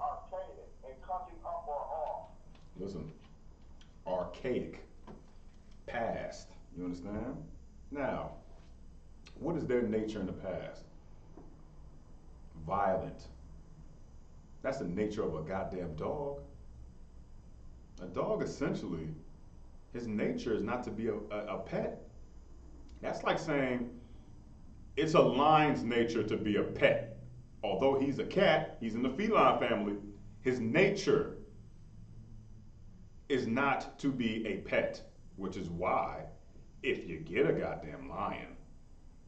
Archaic, a cutting up or off. Listen. Archaic. Past. You understand? Now, what is their nature in the past? Violent. That's the nature of a goddamn dog. A dog, essentially, his nature is not to be a pet. That's like saying it's a lion's nature to be a pet. Although he's a cat, he's in the feline family, his nature is not to be a pet, which is why if you get a goddamn lion,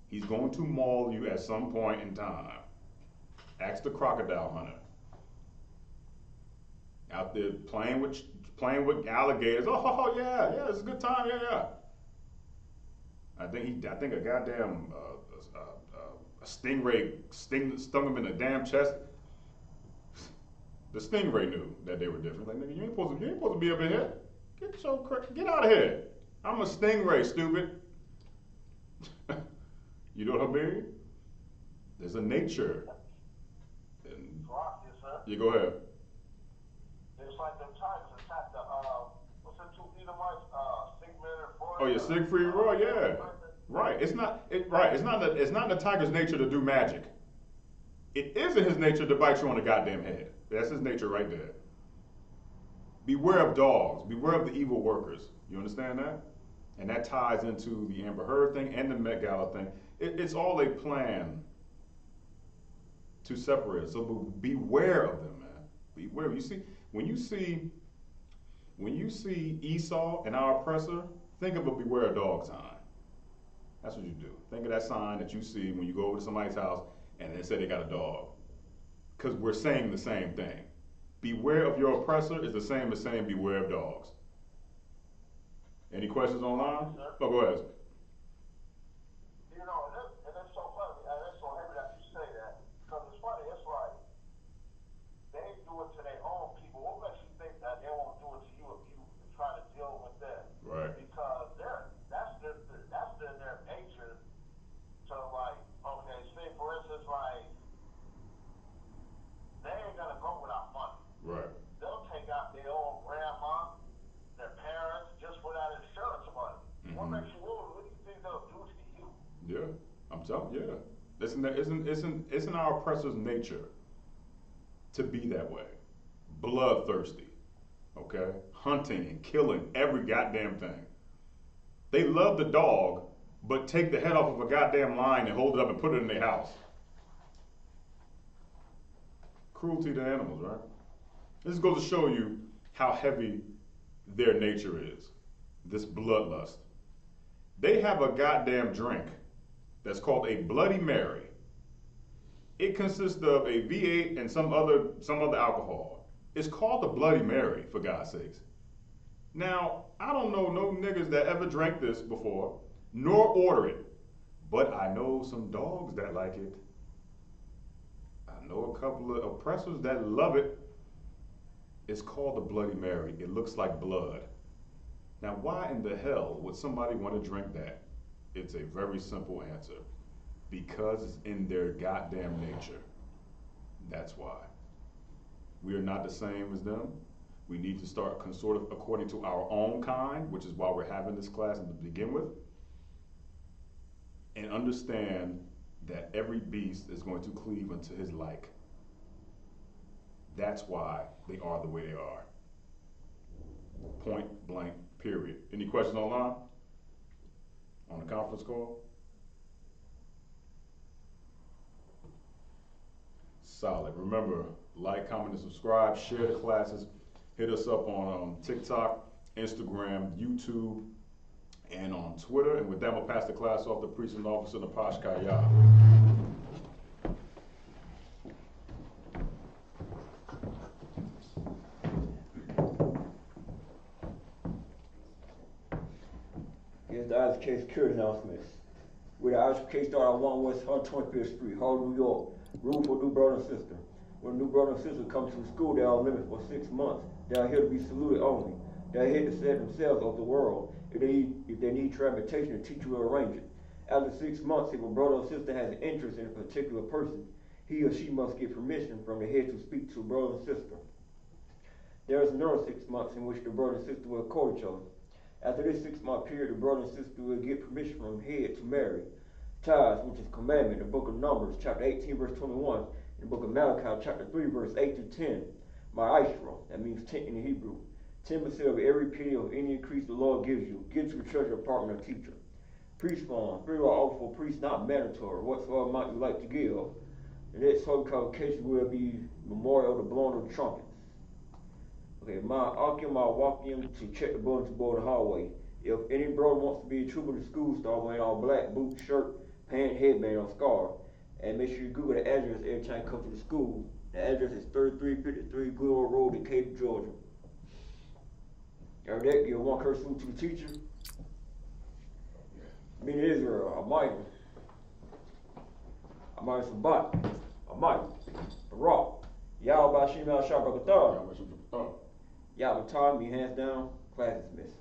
he's going to maul you at some point in time. Ask the crocodile hunter. Out there playing with alligators. Oh yeah, it's a good time. Yeah. I think a goddamn a stingray stung him in the damn chest. The stingray knew that they were different. Like, nigga, you ain't supposed to be up in here. Get out of here. I'm a stingray, stupid. You know what I mean? There's a nature. And Rock, yes, sir. you go ahead. It's like the Tigers attacked the, what's the two Edomites, Sigmund and Roy? Oh yeah, Siegfried and Roy, yeah. Right. It's not. Right. It's not the tiger's nature to do magic. It isn't his nature to bite you on the goddamn head. That's his nature right there. Beware of dogs. Beware of the evil workers. You understand that? And that ties into the Amber Heard thing and the Met Gala thing. It's all a plan to separate us. So beware of them, man. Beware. When you see Esau and our oppressor, think of a beware of dog sign. That's what you do. Think of that sign that you see when you go over to somebody's house and they say they got a dog. Because we're saying the same thing. Beware of your oppressor is the same as saying beware of dogs. Any questions online? Oh, go ahead. You know, and it's so funny, and it's so heavy that you say that, because it's funny, it's like, they do it to their own people. What makes you think that they won't do it to you if you try to deal with them? Right. Because that's in their nature to like, okay, say for instance, like, they ain't gonna go without money. Right. They'll take out their own grandma, their parents, just for that insurance money. Mm-hmm. What makes you what do you think they'll do to you? Yeah, I'm telling you, yeah. Isn't our oppressor's nature to be that way? Bloodthirsty, okay? Hunting and killing every goddamn thing. They love the dog, but take the head off of a goddamn lion and hold it up and put it in their house. Cruelty to animals, right? This goes to show you how heavy their nature is. This bloodlust. They have a goddamn drink that's called a Bloody Mary. It consists of a V8 and some other alcohol. It's called the Bloody Mary, for God's sakes. Now, I don't know no niggas that ever drank this before, nor order it, but I know some dogs that like it. I know a couple of oppressors that love it. It's called the Bloody Mary. It looks like blood. Now, why in the hell would somebody want to drink that? It's a very simple answer. Because it's in their goddamn nature. That's why. We are not the same as them. We need to start sort of according to our own kind, which is why we're having this class to begin with. And understand that every beast is going to cleave unto his like. That's why they are the way they are. Point blank, period. Any questions online? On the conference call? Solid. Remember, like, comment, and subscribe. Share the classes. Hit us up on TikTok, Instagram, YouTube, and on Twitter. And with that, we'll pass the class off to Priest and Officer Napashka Yah. Here's the I.S.U.P.K security announcements. With the I.S.U.P.K start at 1 West 125th Street, Harlem, New York. Room for new brother and sister. When a new brother and sister come to the school, they are limited for 6 months. They are here to be saluted only. They are here to set themselves of the world. If they need transportation, the teacher will arrange it. After 6 months, if a brother or sister has an interest in a particular person, he or she must get permission from the head to speak to a brother and sister. There is another 6 months in which the brother and sister will court each other. After this 6-month period, the brother and sister will get permission from the head to marry. TITHES, which is commandment, the book of Numbers, chapter 18, verse 21, and the book of Malachi, chapter 3, verse 8 to 10. My Israel, that means tent in the Hebrew. 10% of every penny of any increase the Lord gives you. Give to the treasury department or teacher. Priest fund, free law offer for priests not mandatory, whatsoever amount you like to give. The next holy convocation will be memorial of the blowing of the trumpets. Okay, my walking to check the bulletin board of the hallway. If any brother wants to be a trooper to the school, start wearing all black, boots, shirt, pant, headband, or scarf. And make sure you Google the address every time you come to the school. The address is 3353 Goodall Road, Decatur, Georgia. After that, give one curse salute to the teacher. Men of Israel, Almighty. Almighty Sabbat. Almighty. Barak. Yahweh Bashim Al Shabbat. Yahweh Time, me hands down, class dismissed.